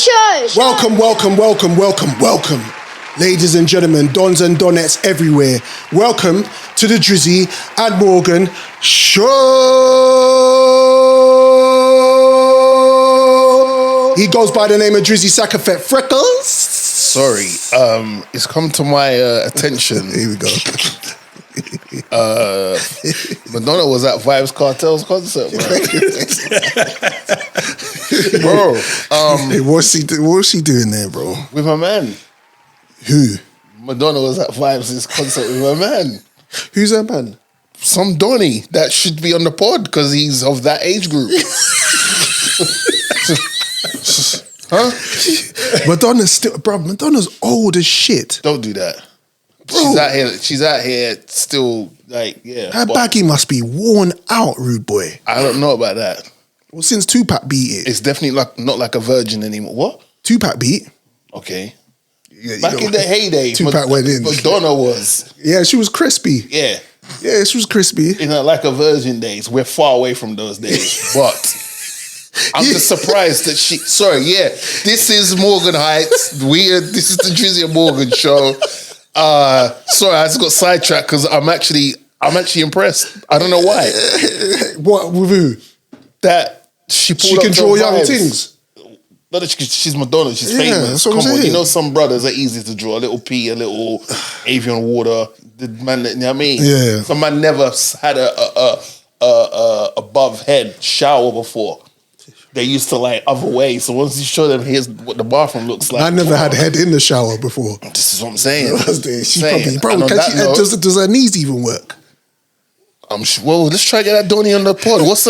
Show. Welcome. Ladies and gentlemen, dons and donettes everywhere. Welcome to the Drizzy and Morgan Show. He goes by the name of Drizzy Sackafet Freckles. Sorry, it's come to my attention. Here we go. Madonna was at Vybz Kartel's concert, bro. Hey, what's she doing there, bro? With her man. Who? Madonna was at Vybz' concert with her man. Who's her man? Some Donny that should be on the pod because he's of that age group. Huh? Madonna's old as shit. Don't do that. Bro. She's out here still like, yeah. Her baggy must be worn out, rude boy. I don't know about that. Well, since Tupac beat it. It's definitely not like a virgin anymore. What? Tupac beat. Okay. Yeah, back in the heyday, Tupac went in. Madonna was. Yeah, she was crispy. Yeah. Yeah, she was crispy. You know, like a virgin days. We're far away from those days. But I'm just surprised that this is Morgan Heights. This is the Drizzy and Morgan Show. Sorry, I just got sidetracked because I'm actually impressed. I don't know why. What with who? That she can draw young things. No, she's Madonna. She's famous. Come on, you know some brothers are easy to draw. A little pea, a little avian water. The man, you know what I mean? Yeah. Some man never had a above head shower before. They used to like other way. So once you show them, here's what the bathroom looks like. I never had head in the shower before. This is what I'm saying. Does her knees even work? I'm sure. Well, let's try to get that Donny on the pod. What's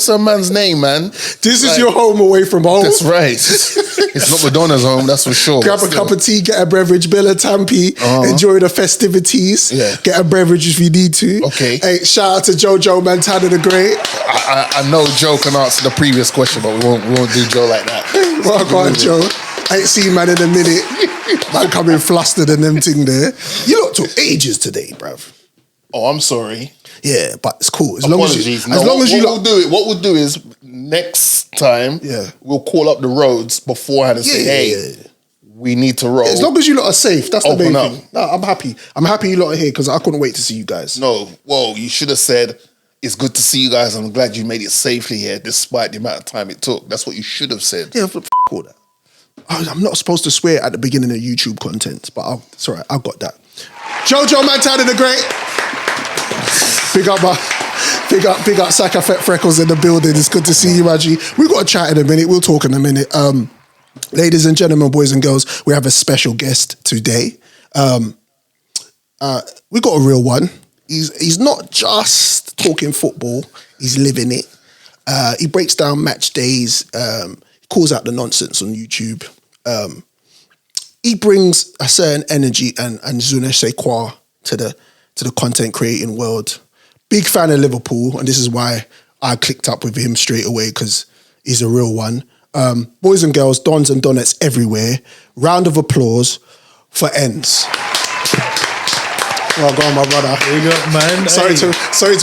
her man's name, man? This is your home away from home. That's right. It's not Madonna's home, that's for sure. Grab a cup of tea, get a beverage, bill a tampi, enjoy the festivities. Yeah. Get a beverage if you need to. Okay. Hey, shout out to Jojo Montana the Great. I know Joe can answer the previous question, but we won't do Joe like that. Well, go on, Joe. I ain't seen man in a minute. Man coming flustered and them thing there. You lot took ages today, bruv. Oh, I'm sorry. Yeah, but it's cool. What we'll do is next time, we'll call up the roads beforehand and say, we need to roll. As long as you lot are safe, that's the main up. thing. No, I'm happy. I'm happy you lot are here because I couldn't wait to see you guys. No, well, you should have said, it's good to see you guys. I'm glad you made it safely here despite the amount of time it took. That's what you should have said. Yeah, all that. I'm not supposed to swear at the beginning of YouTube content, but it's all right. I've got that. Jojo Montana the Great. Big up Sackafet Freckles in the building. It's good to see you, Reggie. We've got a chat in a minute. We'll talk in a minute. Ladies and gentlemen, boys and girls, we have a special guest today. We got a real one. He's not just talking football. He's living it. He breaks down match days. He calls out the nonsense on YouTube. He brings a certain energy and je ne sais quoi to the content creating world. Big fan of Liverpool, and this is why I clicked up with him straight away because he's a real one. Boys and girls, dons and donettes everywhere. Round of applause for Endz. Well, go on, my brother. There you go, man. Sorry to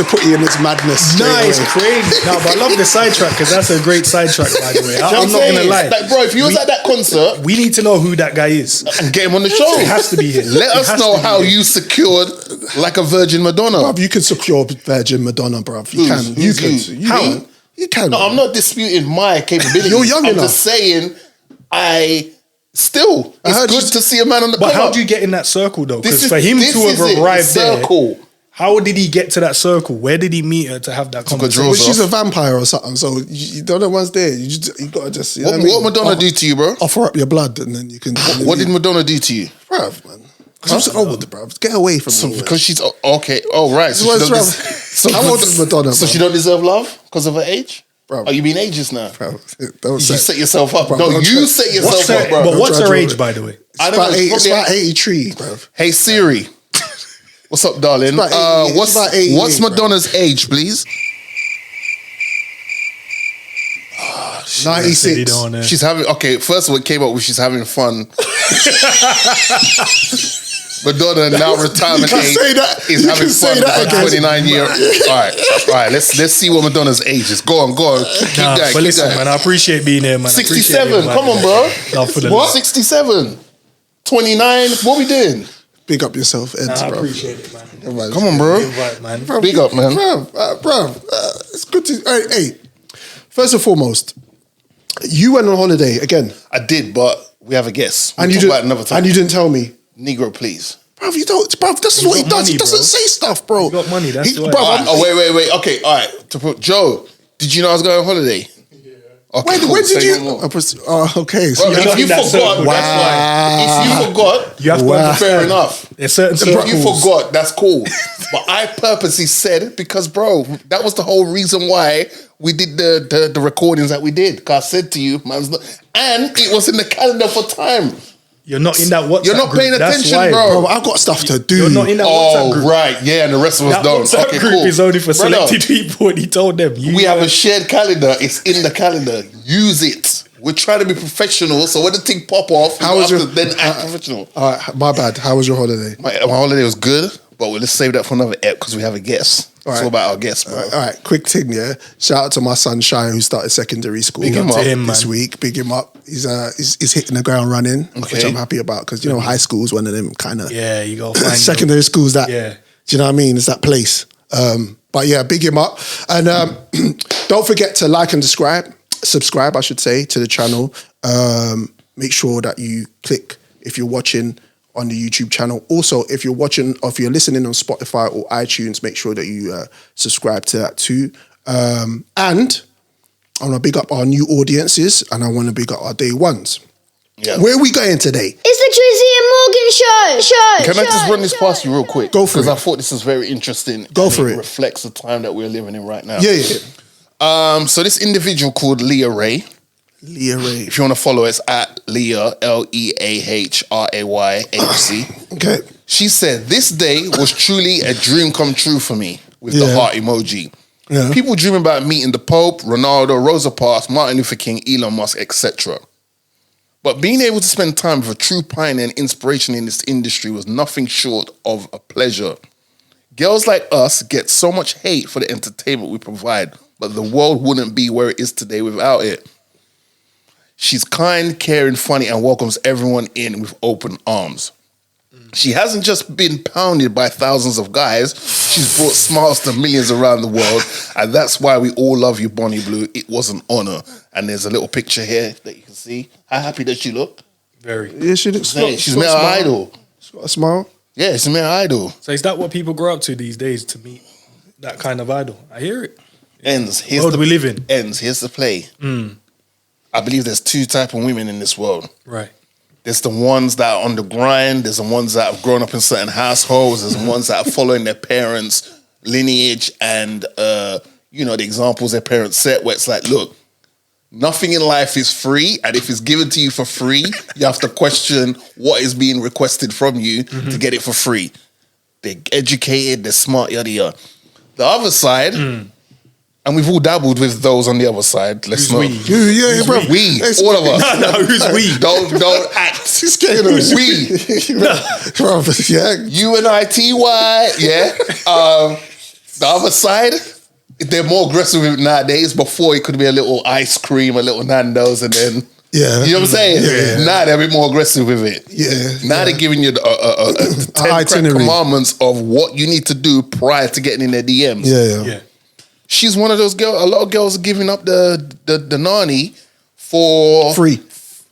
put you in this madness. Nice, crazy. No, but I love the sidetrack because that's a great sidetrack, by the way. I'm not going to lie. Like, bro, if you was at that concert... We need to know who that guy is. And get him on the show. It has to be him. Let us know how you secured like a Virgin Madonna. Bruv, you can secure Virgin Madonna, bruv. You can. How? You can. No, I'm not disputing my capabilities. You're young enough. I'm just saying, it's good to see a man on the But how do you get in that circle, though? Because for him to have arrived there, how did he get to that circle? Where did he meet her to have that conversation? Well, she's a vampire or something, so you don't know what's there. You got to just... What Madonna do to you, bro? Offer up your blood and then you can... What did Madonna do to you? Bruv, man. Because I'm old, bruv. Get away from me. Because she's... Okay. Oh, right. How old is Madonna, So she don't deserve love because of her age? Bro. Are you being ageist now? Bro, you set yourself up. Bro, you set yourself up, bro. But what's her age, by the way? It's about 83, bro. Hey, Siri. What's up, darling? What's Madonna's age, please? 96. She's having... Okay, first of all, it came up with she's having fun. Madonna now retirement age is having fun with her 29-year. All right. Let's see what Madonna's age is. Go on. Keep going. But listen, man, I appreciate being here, man. 67. Come on, bro. What? 67. 29. What we doing? Big up yourself, Endz, I bro. appreciate it, man. Come on, bro. Right, man. Bro, Big up, man. Bro, it's good to. Hey, first and foremost, you went on holiday again. I did, but we have a guest. And We'll you talk about it another time. And you didn't tell me. Negro, please. Bro, you don't. Bro, this is what he does. money, He doesn't bro. say stuff, bro. He's got money, that's why. Bro, All right. Wait. Okay, all right. Joe, did you know I was going on holiday? Okay, when did you? Okay, so Bro, if you that forgot, circle. that's why. If you forgot, You have to Wow. fair understand. enough. There's certain If you circles. forgot, that's cool. But I purposely said because, bro, that was the whole reason why we did the recordings that we did. Because I said to you, man's not, and it was in the calendar for time. You're not in that WhatsApp You're not group. paying That's attention, why, bro. bro, I've got stuff to do. You're not in that WhatsApp group. Right, yeah, and the rest of us That don't. WhatsApp Okay, group cool. is only for Brother, selected people, and he told them. we have a shared calendar. It's in the calendar. Use it. We're trying to be professional, so when the thing pop off, How was your then act professional? All right, my bad. How was your holiday? My holiday was good, but let's save that for another ep because we have a guest. It's all about our guest, bro. All right, quick thing, yeah. Shout out to my son Shia who started secondary school Big him up. this week. Big him up. He's hitting the ground running, which Okay. I'm happy about because you know high school is one of them kind of Yeah, you go find secondary schools that. Yeah. Do you know what I mean? It's that place. But yeah, big him up, and don't forget to like and subscribe, I should say, to the channel. Make sure that you click if you're watching on the YouTube channel. Also, if you're watching or if you're listening on Spotify or iTunes, make sure that you subscribe to that too. And I want to big up our new audiences and I want to big up our day ones. Yeah. Where are we going today? It's the Drizzy and Morgan show. Can I just run this past you real quick? Go for Because it. I thought this was very interesting. Go and for it. Reflects the time that we're living in right now. Yeah. So this individual called Leah Ray. Leah Ray. If you want to follow, it's at Leah LeahRayHC. Okay. She said, "This day was truly a dream come true for me," with the Yeah. heart emoji. Yeah. People dream about meeting the Pope, Ronaldo, Rosa Parks, Martin Luther King, Elon Musk, etc. But being able to spend time with a true pioneer and inspiration in this industry was nothing short of a pleasure. Girls like us get so much hate for the entertainment we provide, but the world wouldn't be where it is today without it. She's kind, caring, funny, and welcomes everyone in with open arms. She hasn't just been pounded by thousands of guys. She's brought smiles to millions around the world. And that's why we all love you, Bonnie Blu. It was an honor. And there's a little picture here that you can see. How happy does she look? Very. Yeah, she looks. She's met her idol. She's got a smile. Yeah, she's met her idol. So is that what people grow up to these days, to meet that kind of idol? I hear it. Ends. Here's World the we live in. Ends. Here's the play. I believe there's two types of women in this world. Right. There's the ones that are on the grind. There's the ones that have grown up in certain households. There's the ones that are following their parents' lineage and, the examples their parents set where it's like, look, nothing in life is free. And if it's given to you for free, you have to question what is being requested from you to get it for free. They're educated, they're smart, yada, yada. The other side, and we've all dabbled with those on the other side. Let's not. we? Yeah, bro. We, all of us. No, who's we? Don't act. She's getting on We. Bro, yeah. UNITY, yeah. The other side, they're more aggressive with it nowadays. Before it could be a little ice cream, a little Nando's, and then Yeah. you know what I'm saying? Yeah. Now they're a bit more aggressive with it. Yeah. Now they're giving you the 10 itinerary. commandments of what you need to do prior to getting in their DMs. Yeah. Yeah. She's one of those girls. A lot of girls are giving up the nanny for Free.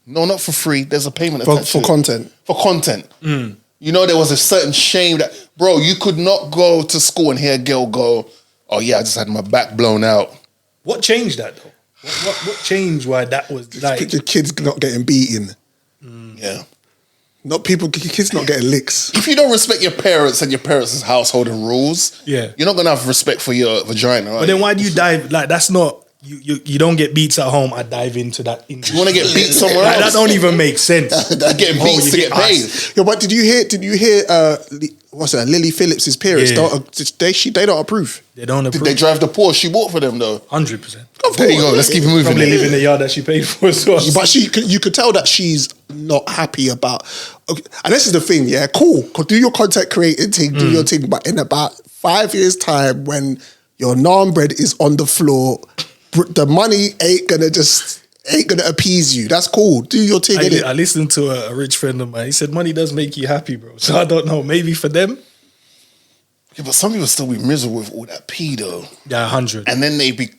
No, not for free. There's a payment For attached to it. content. For content. You know, there was a certain shame that, bro, you could not go to school and hear a girl go, "Oh yeah, I just had my back blown out." What changed that though? What changed why that was like? Your kids not getting beaten. Yeah. Not people. Kids not getting licks. If you don't respect your parents and your parents' household and rules, Yeah. you're not gonna have respect for your vagina, right? But then why do you dive? Like that's not You don't get beats at home. I dive into that industry. You want to get beat somewhere Like, else? that don't even make sense. They're getting beats to get paid. Yeah, but did you hear? What's that? Lily Phillips's parents? Yeah. They don't approve. They don't Did approve. they drive the Porsche she bought for them though? 100%. There you go. Let's keep it moving. Probably live in the yard that she paid for as well. But you could tell that she's not happy about. Okay, and this is the thing, yeah. Cool. Do your content creating thing, do your thing. But in about 5 years' time, when your naan bread is on the floor, the money ain't gonna appease you. That's cool. Do your thing. I listened to a rich friend of mine. He said money does make you happy, bro. So I don't know. Maybe for them. Yeah, but some people still be miserable with all that P though. Yeah, 100. And then the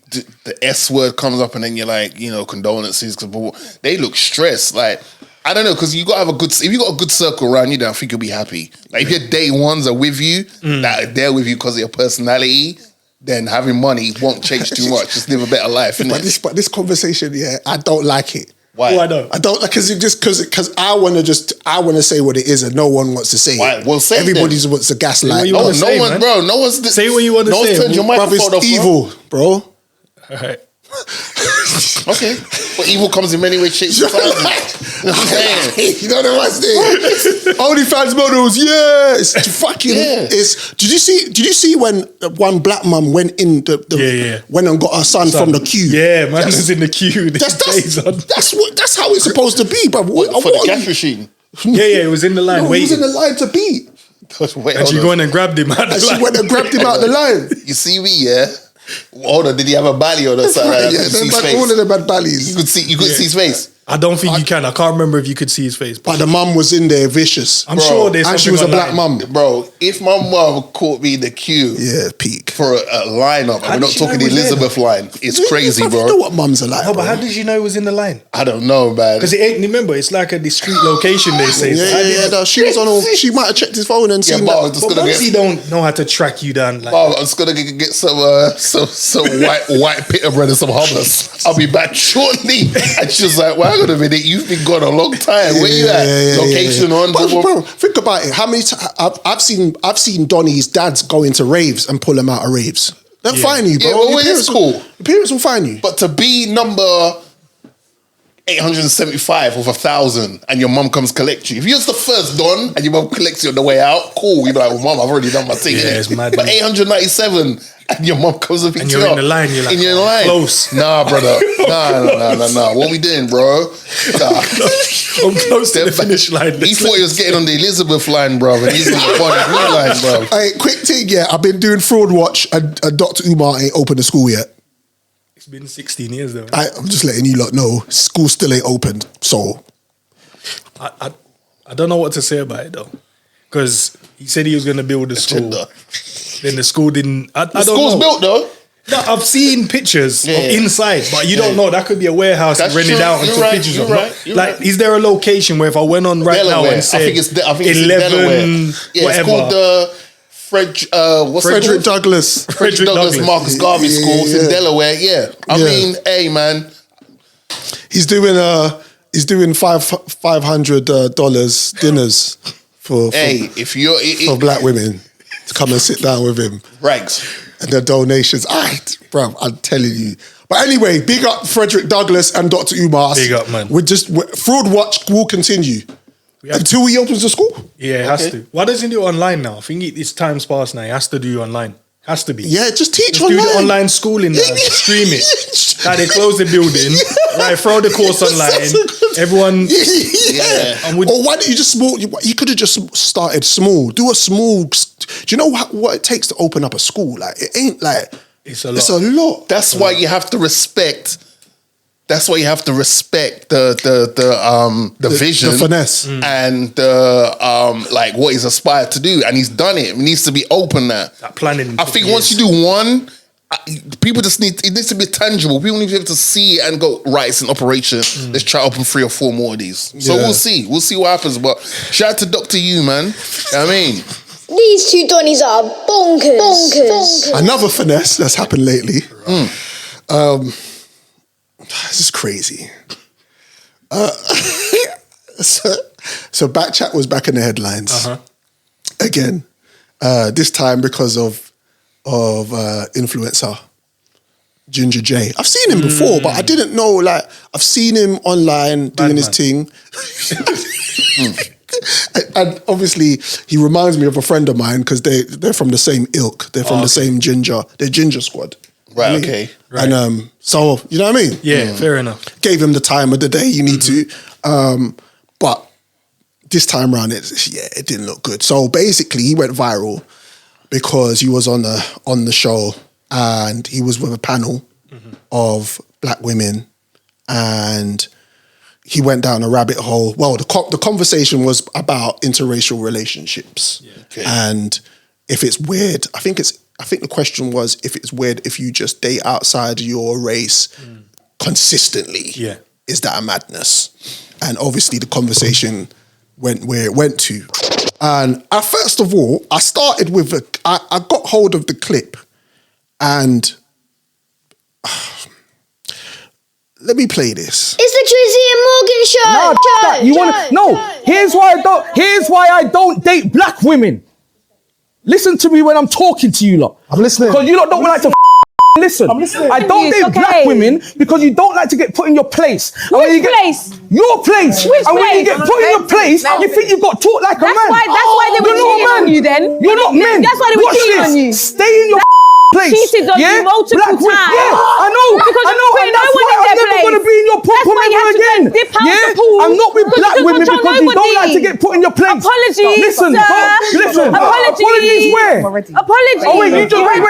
S word comes up, and then you're like, condolences. Cause they look stressed. Like, I don't know, because if you got a good circle around you, then I think you'll be happy. Like if your day ones are with you, that are there with you because of your personality, then having money won't change too much. Just live a better life. But this conversation, yeah, I don't like it. Why? I don't like because I want to say what it is and no one wants to say Why? it. Well, say everybody wants to gaslight. No one's say what you want to say. Turned your Bruv, microphone off, it's evil, bro. All right. Okay, but evil comes in many ways, shapes, and sizes. You don't know what's there. OnlyFans models, yeah. It's fucking. Yeah. Did you see when one black mum went in went and got her son from the queue? Yeah, man was in the queue. That's how it's supposed to be, bro. For the cash machine. Yeah, it was in the line. No, he was in the line to beat. And she went and grabbed him out the line. She went and grabbed him out the line. You see me, yeah. Hold on, did he have a belly on the side? Right, yeah, all of them had bellies. You could see his face. I don't think you can. I can't remember if you could see his face. But the mum was in there vicious. I'm sure there's and she something was a black online. mum. Bro, if my mum caught me in the queue peak. for a lineup, and we're not talking the know it was Elizabeth line, it's crazy, bro. You know what mums are like, No, but bro. how did you know it was in the line? I don't know, man. Because it ain't, remember, it's like a discreet location, they say. No, she was on all, she might have checked his phone and seen but that. But Bobsy don't know how to track you down. Like, I'm just gonna get some white pita bread and some hummus. I'll be back shortly. And she's like, well, hang on a minute, you've been gone a long time. Where you at? Location on. Bro, think about it. How many times I've seen Donnie's dads go into raves and pull him out of raves. They'll find you, bro. Yeah, well, it is cool. Your parents will find you. But to be number 875 of 1,000 and your mum comes collect you. If you're the first Don and your mum collects you on the way out, cool. You'd be like, well, mum, I've already done my thing. Yeah, it's mad. But 897 and your mum comes up and you're in the line, you're like, close. Nah, brother. Nah. What we doing, bro? Nah. I'm close to the finish line. He thought he was getting on the Elizabeth line, bro, and he's on the Bonnie Blu line, bro. Hey, quick thing, yeah. I've been doing Fraud Watch and Dr. Umar ain't opened the school yet. It's been 16 years though. I'm just letting you lot know. School still ain't opened, so I don't know what to say about it though, because he said he was going to build a school. Then the school didn't. I don't school's know. built though. No, I've seen pictures of inside, but you don't know. That could be a warehouse That's rented true. out and You're took right. pictures You're of. right. You're Like, right. is there a location where if I went on right Delaware. now and said I think it's in 11, Delaware. Yeah, it's called the Frederick Douglass. Frederick Douglass Marcus Garvey School. It's in Delaware. Yeah. I mean, hey man, he's doing $500 dinners for if you're for black women to come and sit down with him. Rags. And the donations. Bro, I'm telling you. But anyway, big up Frederick Douglass and Dr. Umar. Big up, man. Fraud Watch will continue until he opens the school. Yeah, it has to. Why doesn't he do it online now? I think it's time's past now. He has to do online. Has to be. Yeah, just teach Just online. do the online schooling now. Stream it. Like they close the building. Right, throw the course online. Everyone. Yeah. Or why don't you just small? You could have just started small. Do a small. Do you know what it takes to open up a school? Like it ain't like it's a lot. It's a lot. That's why you have to respect. That's why you have to respect the vision, the finesse, and like what he's aspired to do, and he's done it. It needs to be open now. That planning. I think once you do one, people just it needs to be tangible. People need to be able to see and go, right, it's in operation. Let's try to open 3 or 4 more of these. So we'll see what happens. But shout out to Dr. U, man. You know what I mean, these two Donnies are bonkers. Another finesse that's happened lately. This is crazy. So BKChat was back in the headlines again. This time because of influencer Ginja Jay. I've seen him before, but I didn't know, like, I've seen him online doing his thing. And obviously, he reminds me of a friend of mine because they're from the same ilk. They're from the same Ginja. They're Ginja Squad. Right, okay. Right. And so, you know what I mean? Yeah, fair enough. Gave him the time of the day you need to. But this time around, it didn't look good. So basically, he went viral because he was on the show and he was with a panel of black women, and he went down a rabbit hole. Well, the conversation was about interracial relationships, and if it's weird. I think the question was if it's weird if you just date outside your race consistently. Yeah, is that a madness? And obviously, the conversation went where it went to. And first of all, I started with I got hold of the clip, and let me play this. It's the Drizzy and Morgan Show. No, you want to? No. Here's why I don't date black women. Listen to me when I'm talking to you lot. I'm listening. Because you lot don't like to listen. I'm listening. I don't date black women because you don't like to get put in your place. Which place? Your place. Which and when you place? get put in your place, you think you've got taught like a man. That's why they were cheating on you then. You're not men. That's why they were Watch cheating this. on you. Stay in your place. Cheated on you multiple Black times. Yeah, I know. Because I know. you're And that's putting why no one in I'm their never going to place. be in your That's why you ever have to again. dip out the pool. I'm not with Because black you women control because you don't nobody. like to get put in your place. Apologies, Listen. sir. Apologies where? Apologies. Oh wait, you just wait.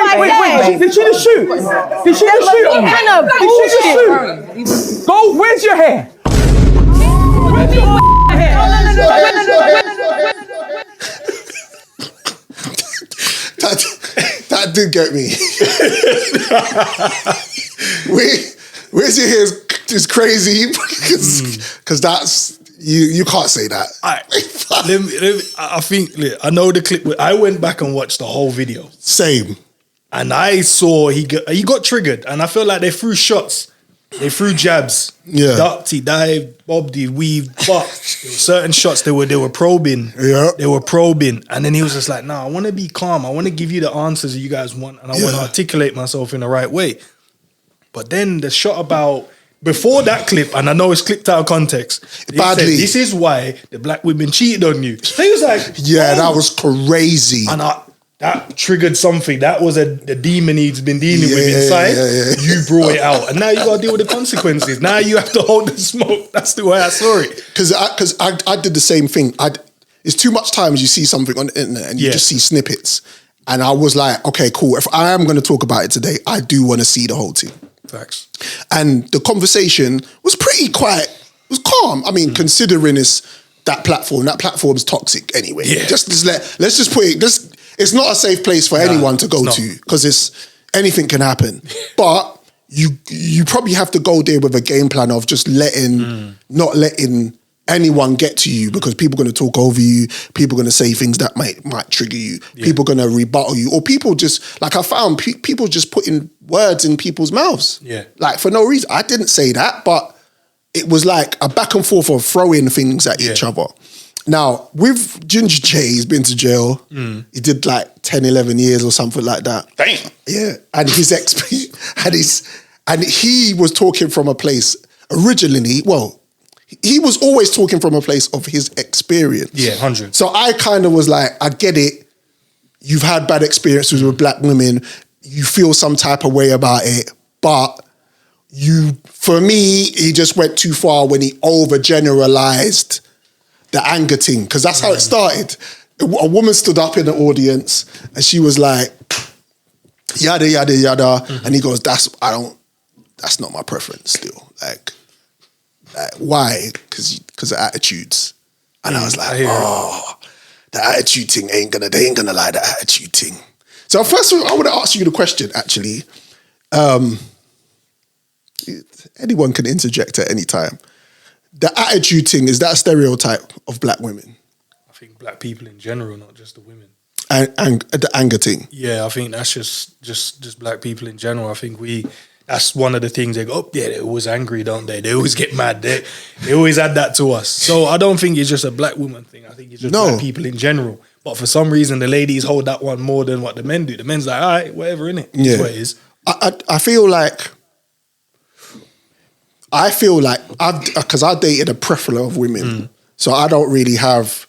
Did she just shoot? Did she just shoot? Kind of Did she just shoot? Go. Where's your hair? Where's your hair? That did get me. Where's your hair is crazy because that's you can't say that. I think I know the clip. I went back and watched the whole video. Same. And I saw he got triggered, and I felt like they threw shots, they threw jabs, ducked, he dived, bobbed, he weaved, but there were certain shots they were probing, they were probing, and then he was just like, "No, I want to be calm. I want to give you the answers that you guys want, and I want to articulate myself in the right way." But then the shot about before that clip, and I know it's clipped out of context, badly. Said, this is why the black women cheated on you. So he was like, that was crazy, and that triggered something. That was the demon he's been dealing with inside. You brought it out. And now you got to deal with the consequences. Now you have to hold the smoke. That's the way I saw it. Because I did the same thing. It's too much times you see something on the internet and you just see snippets. And I was like, okay, cool. If I am going to talk about it today, I do want to see the whole thing. Facts. And the conversation was pretty quiet. It was calm. I mean, considering that platform's toxic anyway. Yeah. Let's just put it, it's not a safe place for anyone to go to because anything can happen. But you probably have to go there with a game plan of just not letting anyone get to you, because people are going to talk over you. People are going to say things that might trigger you. Yeah. People are going to rebuttal you, or people just I found people just putting words in people's mouths. Yeah, like for no reason. I didn't say that, but it was like a back and forth of throwing things at each other. Now, with Ginja Jay, he's been to jail. He did like 10, 11 years or something like that. Damn. Yeah. And and he was talking from a place originally, he was always talking from a place of his experience. Yeah, 100. So I kind of was like, I get it. You've had bad experiences with black women. You feel some type of way about it. But for me, he just went too far when he overgeneralized the anger thing, because that's how it started. A woman stood up in the audience and she was like, yada, yada, yada. And he goes, that's not my preference still. Like why? Because of attitudes. And I was like, the attitude thing they ain't gonna lie, the attitude thing. So first of all, I want to ask you the question, actually. Anyone can interject at any time. The attitude thing, is that a stereotype of black women? I think black people in general, not just the women. And the anger thing? Yeah, I think that's just black people in general. I think that's one of the things they go, they're always angry, don't they? They always get mad. They always add that to us. So I don't think it's just a black woman thing. I think it's just black people in general. But for some reason, the ladies hold that one more than what the men do. The men's like, all right, whatever, innit? That's what it is. I feel like because I dated a plethora of women, so I don't really have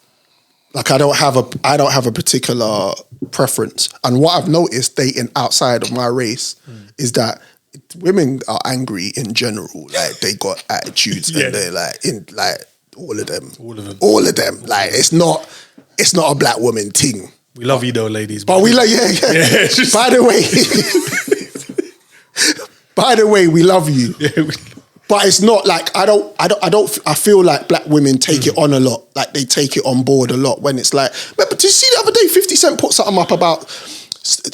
like I don't have a particular preference. And what I've noticed dating outside of my race is that women are angry in general. Like they got attitudes and they're like all of them. Like it's not a black woman thing. We love you though, ladies. But we like By the way, we love you. But it's not like I feel like black women take it on a lot. Like they take it on board a lot when it's like, but did you see the other day 50 Cent put something up about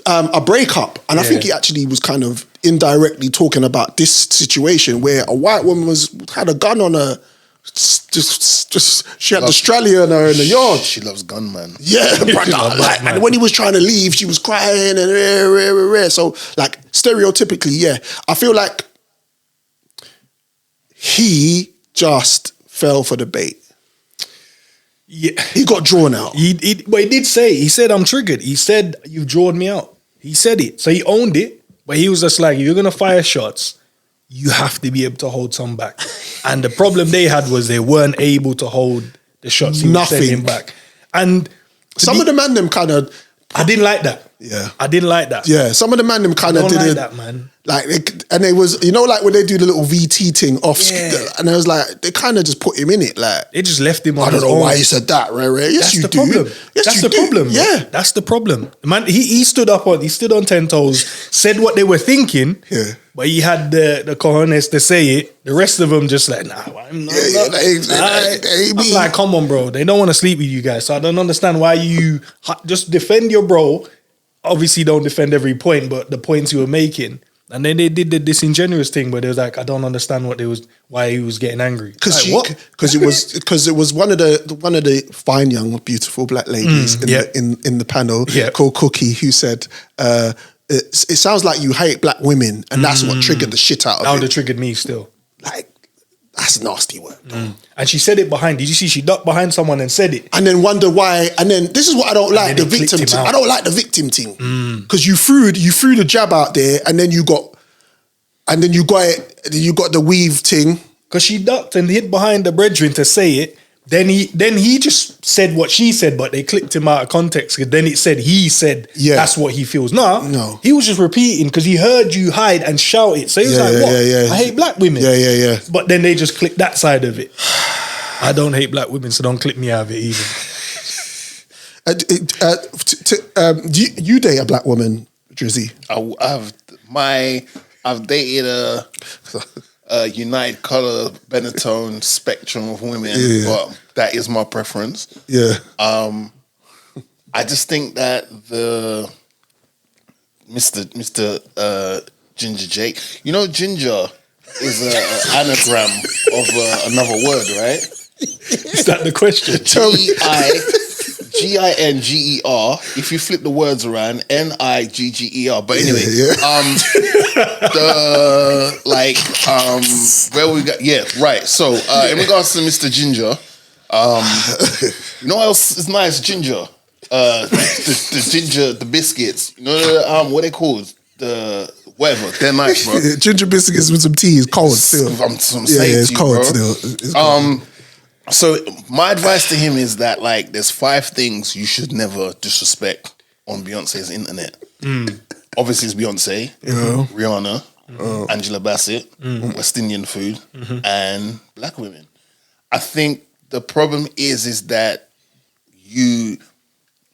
a breakup? And I think he actually was kind of indirectly talking about this situation where a white woman had a gun on her. Just she had the Australia on her in the yard. She loves gunman. Yeah, brother. Like, and when he was trying to leave, she was crying and rare. So like stereotypically, yeah, I feel like he just fell for the bait. Yeah, he got drawn out. But he did say, he said, I'm triggered. He said, you've drawn me out. He said it. So he owned it, but he was just like, if you're going to fire shots, you have to be able to hold some back. And the problem they had was they weren't able to hold the shots he was sending back. And some of the man them kind of... I didn't like that. Yeah. I didn't like that. Yeah, some of the man them kind of didn't... like that, man. Like, and it was, you know, like when they do the little VT thing off, and I was like, they kind of just put him in it, like they just left him on. I don't know why he said that, right? Yes, you do. Problem. Yes, that's the problem. Yeah, that's the problem. Man, he stood on 10 toes, said what they were thinking. Yeah, but he had the cojones to say it. The rest of them just like, nah, I'm not. I'm like, come on, bro. They don't want to sleep with you guys, so I don't understand why you just defend your bro. Obviously, don't defend every point, but the points you were making. And then they did the disingenuous thing where they was like, I don't understand why he was getting angry. Because it was one of the fine young beautiful black ladies in the panel called Cookie who said it sounds like you hate black women and that's what triggered the shit out of that it. would have triggered me still. Like that's nasty work. And she said it behind. Did you see she ducked behind someone and said it? And then wonder why. And then this is what I don't like, the victim thing. I don't like the victim thing. Because you threw the jab out there and then you got the weave thing. Because she ducked and hid behind the brethren to say it. Then he just said what she said, but they clipped him out of context. Because then it said he said that's what he feels. No. He was just repeating because he heard you hide and shout it. So he was like, what? I hate black women. Yeah. But then they just clipped that side of it. I don't hate black women, so don't clip me out of it either. Do you date a black woman, Drizzy? I've dated a United Color Benetton spectrum of women, but that is my preference. Yeah. I just think that the Mr. Ginja Jay, you know, Ginja is an anagram of another word, right? Is that the question? Ginger. If you flip the words around, Nigger. But anyway, where we got? Yeah, right. So in regards to Mr. Ginger, you know what else is nice? Ginger, the ginger, the biscuits. You know what they called? The whatever. They're nice, bro. Ginger biscuits with some tea is cold still. It's cold still. It's cold. So my advice to him is that like there's 5 things you should never disrespect on Beyonce's internet. Obviously it's Beyonce, Rihanna, Angela Bassett, West Indian food, and black women. I think the problem is that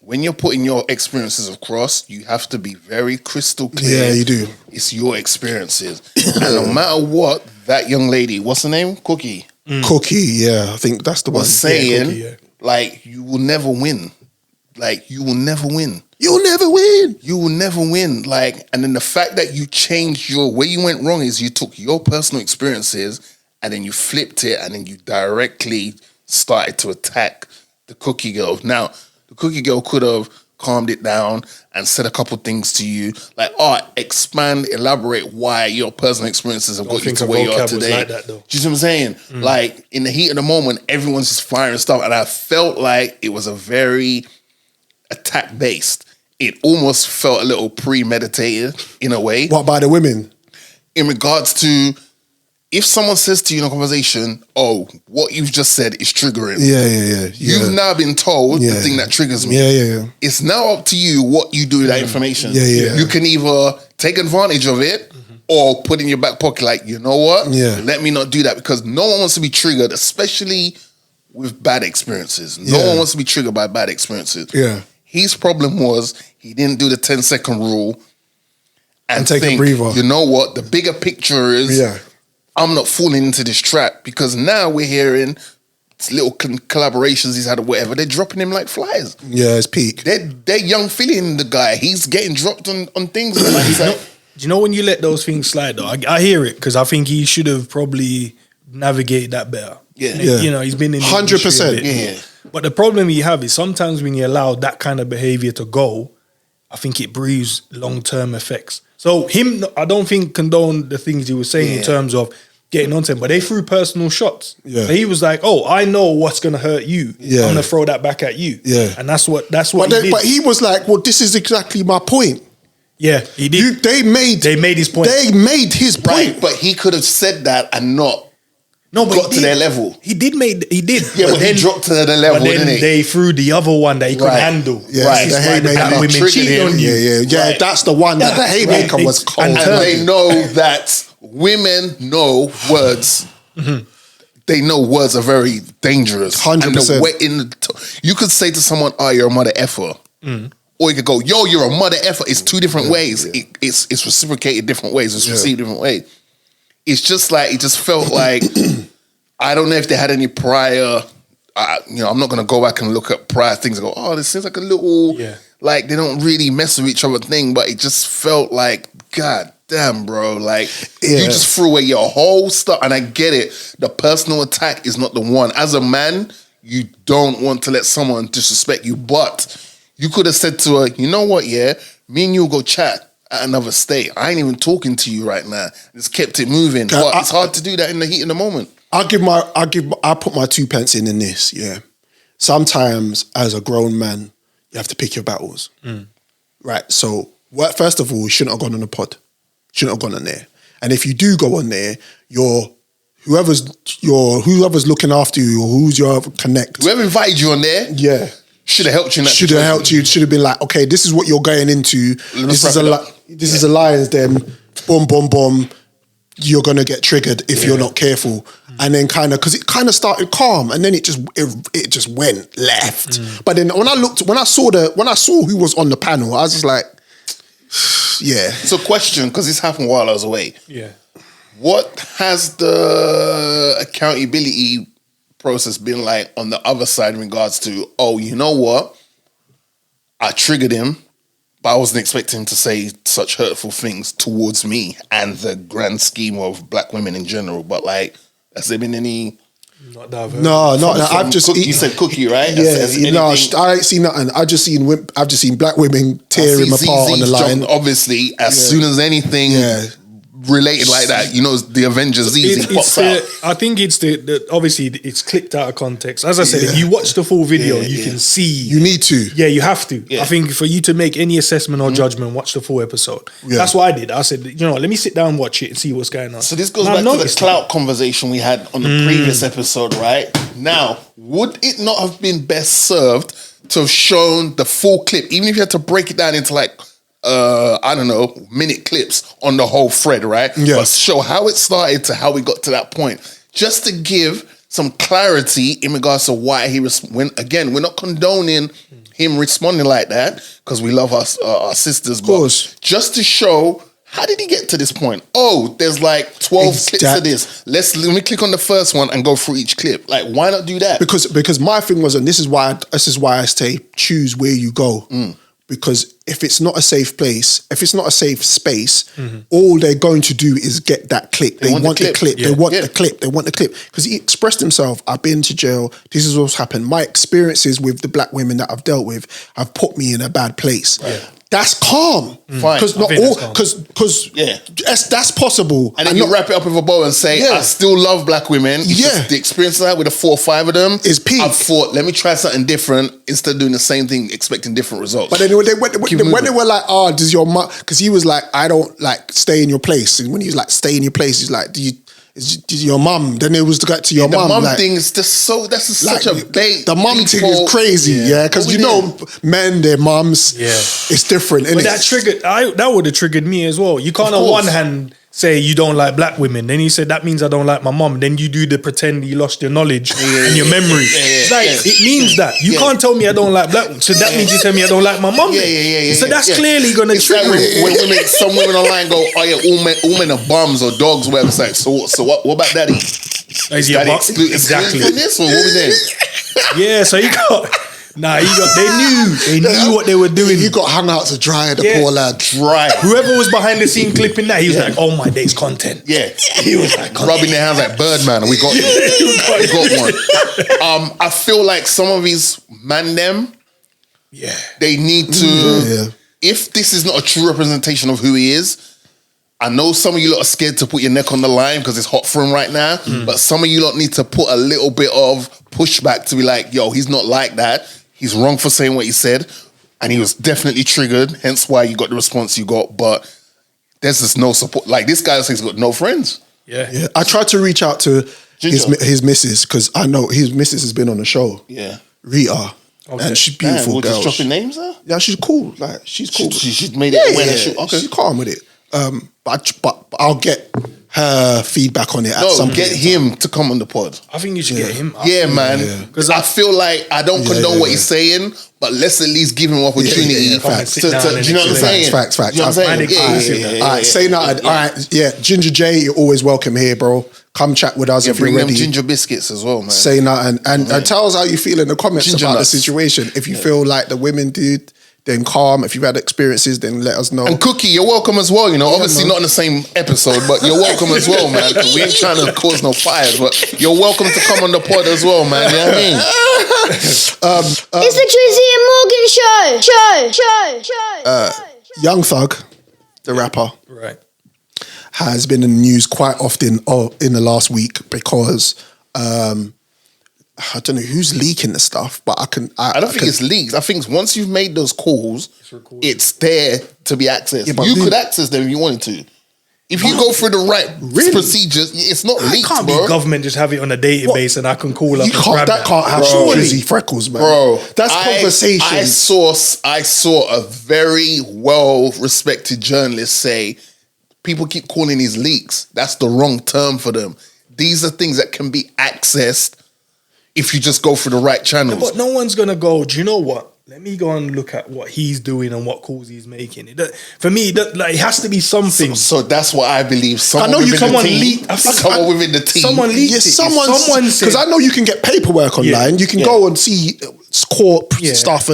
when you're putting your experiences across, you have to be very crystal clear. Yeah, you do. It's your experiences. And no matter what, that young lady, what's her name? Cookie. Cookie, yeah, I think that's the one. Was saying, like, you will never win. Like, you will never win. You'll never win. You will never win. Like, and then the fact that you changed where you went wrong is you took your personal experiences and then you flipped it and then you directly started to attack the Cookie girl. Now, the Cookie girl could have calmed it down and said a couple things to you, like, expand, elaborate why your personal experiences have got you to where you are today. Like that, though. Do you see what I'm saying? Like, in the heat of the moment, everyone's just firing stuff, and I felt like it was a very attack-based. it almost felt a little premeditated in a way. What by the women? In regards to, if someone says to you in a conversation, oh, what you've just said is triggering. Yeah. You've now been told the thing that triggers me. Yeah. It's now up to you what you do with that information. Yeah. You can either take advantage of it or put in your back pocket like, you know what? Yeah. Let me not do that, because no one wants to be triggered, especially with bad experiences. No one wants to be triggered by bad experiences. Yeah. His problem was he didn't do the 10-second rule and take think, a breather. you know what? The bigger picture is I'm not falling into this trap, because now we're hearing little collaborations he's had or whatever. They're dropping him like flies. Yeah, it's peak. They're young feeling the guy. He's getting dropped on things. He's like, Do you know when you let those things slide though? I hear it, because I think he should have probably navigated that better. Yeah. You know, he's been in 100%. Yeah. But the problem you have is sometimes when you allow that kind of behavior to go, I think it breeds long-term effects. So him, I don't think condone the things he was saying in terms of getting onto him, but they threw personal shots. Yeah. So he was like, "Oh, I know what's gonna hurt you. Yeah. I'm gonna throw that back at you." Yeah. And that's what he did. But he was like, "Well, this is exactly my point." Yeah, he did. They made his point. They made his point. right, but he could have said that and not got to their level. He did. Yeah, but he dropped to their level, But then didn't he? they threw the other one that he couldn't handle. Yeah, Right. the This is why the haymaker. black women Triggered cheat him. on you. Yeah, Right. that's the one. That the haymaker Right. was cold. And And they know that women know words. They know words are very dangerous. 100%. You could say to someone, "Oh, you're a mother effer," or you could go, "Yo, you're a mother effer." It's two different ways. Yeah. It's reciprocated different ways. It's received different ways. It's just like it just felt like I don't know if they had any prior. I'm not gonna go back and look at prior things and go, "Oh, this seems like a little like they don't really mess with each other thing," but it just felt like, God damn, bro, like you just threw away your whole stuff. And I get it. The personal attack is not the one. As a man, you don't want to let someone disrespect you, but you could have said to her, "You know what, me and you will go chat at another state. I ain't even talking to you right now." Just kept it moving. But it's hard to do that in the heat of the moment. I put my 2 pence in this. Yeah, sometimes as a grown man, you have to pick your battles. Right. So, first of all, you shouldn't have gone on a pod. Shouldn't have gone on there. And if you do go on there, whoever's looking after you, or who's your connect, Whoever invited you on there, should have helped you. Should have helped you. Should have been like, okay, this is what you're going into. This is a lion's den. Boom, boom, boom. You're gonna get triggered if you're not careful. And then because it kind of started calm, and then it just went left. But then when I saw who was on the panel, I was just like, yeah. So, question, because this happened while I was away. Yeah. What has the accountability process been like on the other side in regards to, oh, you know what? I triggered him, but I wasn't expecting him to say such hurtful things towards me and the grand scheme of black women in general. But like, has there been any? Not that I've heard. No, I've just you said Cookie, right? I ain't seen nothing. I've just seen black women tear him apart on the line. Obviously, as soon as anything related like that, the Avengers easy pops out. I think it's obviously it's clipped out of context. As I said, if you watch the full video, you can see. You need to. Yeah, you have to. Yeah. I think for you to make any assessment or judgment, watch the full episode. Yeah. That's what I did. I said, let me sit down and watch it and see what's going on. So this goes back to the clout conversation we had on the previous episode, right? Now, would it not have been best served to have shown the full clip, even if you had to break it down into minute clips on the whole thread, right? Yeah. But show how it started to how we got to that point, just to give some clarity in regards to why again, we're not condoning him responding like that because we love our sisters, of course. But just to show, how did he get to this point? Oh, there's like 12 clips of this. Let me click on the first one and go through each clip. Like, why not do that? Because my thing was, and this is why I say choose where you go. Because if it's not a safe place, if it's not a safe space, all they're going to do is get that clip. They want the clip. They want the clip. They want the clip. Because he expressed himself, I've been to jail. This is what's happened. My experiences with the black women that I've dealt with have put me in a bad place. Right. That's calm. Fine. Because not I think all, that's calm. because Yeah. that's possible. And then you wrap it up with a bow and say, Yeah. I still love black women. It's Yeah. just the experience I had with the 4 or 5 of them Is peak. I thought, let me try something different instead of doing the same thing, expecting different results. But then when Keep they moving. were like, oh, does your mum, because he was like, I don't like stay in your place. And when he was like, stay in your place, he's like, is your mum? Then it was to get to your the mum. mum like, thing is just such a bait. The mum thing People- is crazy, yeah. Because What you we know, did. men, their mums, Yeah. it's different. But innit? that triggered. That would have triggered me as well. You can't Of on course. one hand say you don't like black women, then you said that means I don't like my mom. Then you do the pretend you lost your knowledge and your memory. It's like it means that you can't tell me I don't like black women. So that means you tell me I don't like my mom. Yeah. So that's clearly gonna It's like trigger it. when women, some women online go, oh yeah, all men are bums or dogs, whatever. It's like, so what about daddy? Is your Daddy bo- exclude exactly. from this one? What we doing? Yeah. So you got. They knew what they were doing. You got hung out to dry, the Yeah. poor lad. Dry. Whoever was behind the scene clipping that, he was like, "Oh my days, content." Yeah, he was like rubbing their hands like Birdman, and we got one. I feel like some of these man them, they need to. Yeah. If this is not a true representation of who he is, I know some of you lot are scared to put your neck on the line because it's hot for him right now. But some of you lot need to put a little bit of pushback to be like, yo, he's not like that. He's wrong for saying what he said, and he was definitely triggered. Hence why you got the response you got. But there's just no support. Like this guy says, he's got no friends. Yeah. I tried to reach out to his missus because I know his missus has been on the show. Yeah. Rita. And she's beautiful We're girl. just dropping names there? Yeah, she's cool. Like she's cool. She's made it aware that she. Okay. She's calm with it. But I'll get her feedback on it at some get point. him to come on the pod. I think you should get him. Yeah, man. Because I feel like I don't condone what he's saying, but let's at least give him opportunity. Facts. Do you know what I'm saying? Facts. Do you know what I'm saying? All right, say nothing. All right, Ginja Jay, you're always welcome here, bro. Come chat with us if you're Bring them ready. ginger biscuits as well, man. Say nothing and tell us how you feel in the comments Ginger about nuts. the situation. If you feel like the women did, then calm. If you've had experiences, then let us know. And Cookie, you're welcome as well. You know, obviously not in the same episode, but you're welcome as well, man. 'Cause we ain't trying to cause no fires, but you're welcome to come on the pod as well, man. You know what I mean? It's the Drizzy and Morgan show. Young Thug, the rapper, Right. has been in the news quite often in the last week because I don't know who's leaking the stuff, but I don't think it's leaks. I think once you've made those calls, it's there to be accessed. but You could access them if you wanted to. If you go through the right procedures, it's not It leaked, can't bro. be government just have it on a database and I can call up You and can't. grab That can't have Surely. Drizzy freckles, man. Bro, that's conversation. I saw a very well-respected journalist say, people keep calling these leaks. That's the wrong term for them. These are things that can be accessed if you just go through the right channels. But no one's gonna go, do you know what? Let me go and look at what he's doing and what calls he's making. For me, it has to be something. So that's what I believe. Someone I know within someone the team, leaked. someone within the team. Someone leaked it. Someone said, because I know you can get paperwork online. You can go and see corp stuff,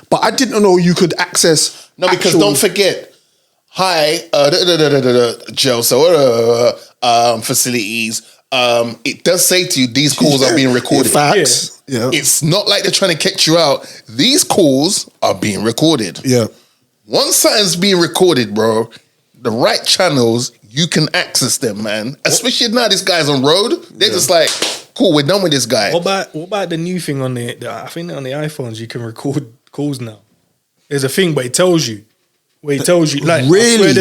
but I didn't know you could access. No, because actual- don't forget. Hi, jail facilities. It does say to you these calls are being recorded. Facts. Yeah. It's not like they're trying to catch you out. These calls are being recorded. Yeah. Once something's being recorded, bro, the right channels, you can access them, man. Especially now this guy's on road. They're just like, cool, we're done with this guy. What about the new thing on I think on the iPhones you can record calls now. There's a thing, but it tells you. Where it tells you, like, really?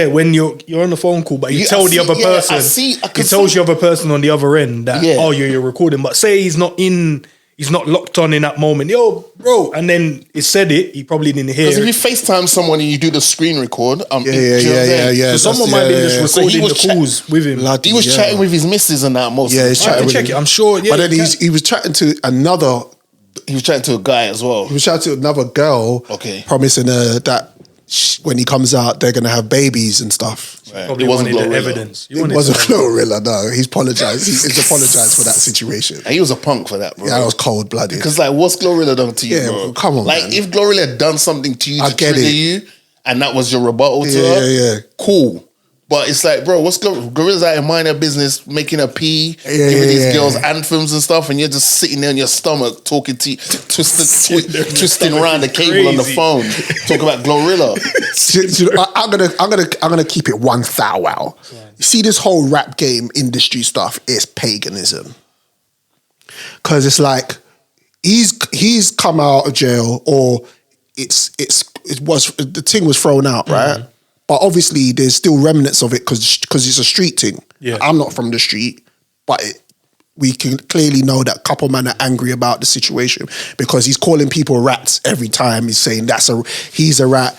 When you're on the phone call, but you tell the other person. It tells the other person on the other end that you're recording. But say he's not locked on in that moment. Yo, bro, and then it said it. He probably didn't hear. Because if you FaceTime someone and you do the screen record, yeah. So someone might be just recording the calls with him. He was chatting with his missus and that most. Yeah, he's chatting with check him. it. I'm sure. Yeah, But then he was chatting to another. He was chatting to a guy as well. He was chatting to another girl. Okay. Promising her that when he comes out, they're gonna have babies and stuff. Right. Probably It wasn't wanted the Glorilla. evidence. It wasn't Glorilla, no. He's apologized. He's apologized for that situation. And he was a punk for that, bro. Yeah, that was cold blooded. Because like, what's Glorilla done to you, Yeah, bro? well, come on, like, man. if Glorilla had done something to you I to get trigger it. you, and that was your rebuttal to Yeah, her, yeah. cool. But it's like, bro, what's gorillas out in mind their business, making a pee, giving these girls anthems and stuff, and you're just sitting there on your stomach talking to twisting around the cable on the phone, talking about Glorilla. I'm gonna keep it 1,000 out. You see, this whole rap game industry stuff is paganism, because it's like he's come out of jail, or the thing was thrown out, right? But obviously, there's still remnants of it because it's a street thing. Yeah. I'm I'm not from the street, but we can clearly know that a couple men are angry about the situation because he's calling people rats every time. He's saying he's a rat.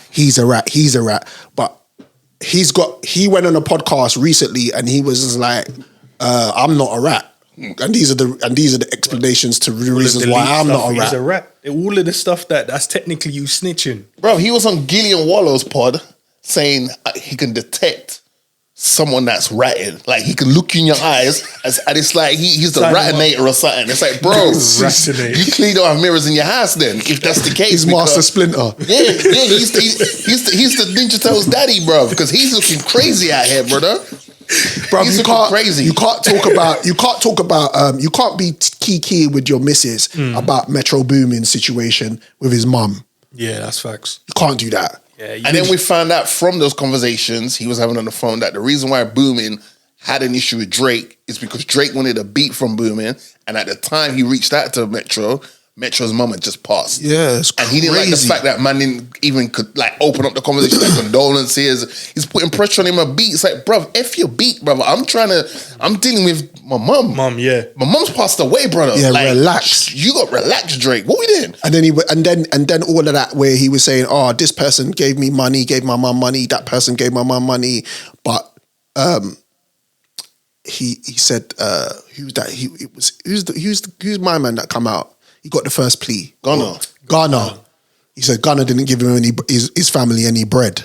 But he went on a podcast recently and he was just like, I'm not a rat. And these are the explanations to the reasons why I'm not a rat. He's a rat. All of the stuff that's technically you snitching. Bro, he was on Gillian Wallow's pod saying he can detect someone that's ratting. Like, he can look you in your eyes and it's like he's the ratinator or something. It's like, bro, you clearly don't have mirrors in your house then, if that's the case. He's Master Splinter. Yeah, he's the Ninja Turtles daddy, bro, because he's looking crazy out here, brother. Bro, he's looking crazy. You can't be key with your missus about Metro Boomin situation with his mum. Yeah, that's facts. You can't do that. Yeah, and then we found out from those conversations he was having on the phone that the reason why Boomin had an issue with Drake is because Drake wanted a beat from Boomin, and at the time he reached out to Metro's mum had just passed. Yeah, it's crazy. And he didn't like the fact that man didn't even open up the conversation like condolences. He's putting pressure on him a beat. It's like, bruv, F your beat, brother. I'm dealing with my mum. Yeah. My mum's passed away, brother. Yeah, relax. You got relaxed, Drake. What we doing? And then all of that where he was saying, oh, this person gave me money, gave my mum money, that person gave my mum money. But he said, who's that? Who's my man that come out? He got the first plea. Ghana. He said Ghana didn't give him his family any bread.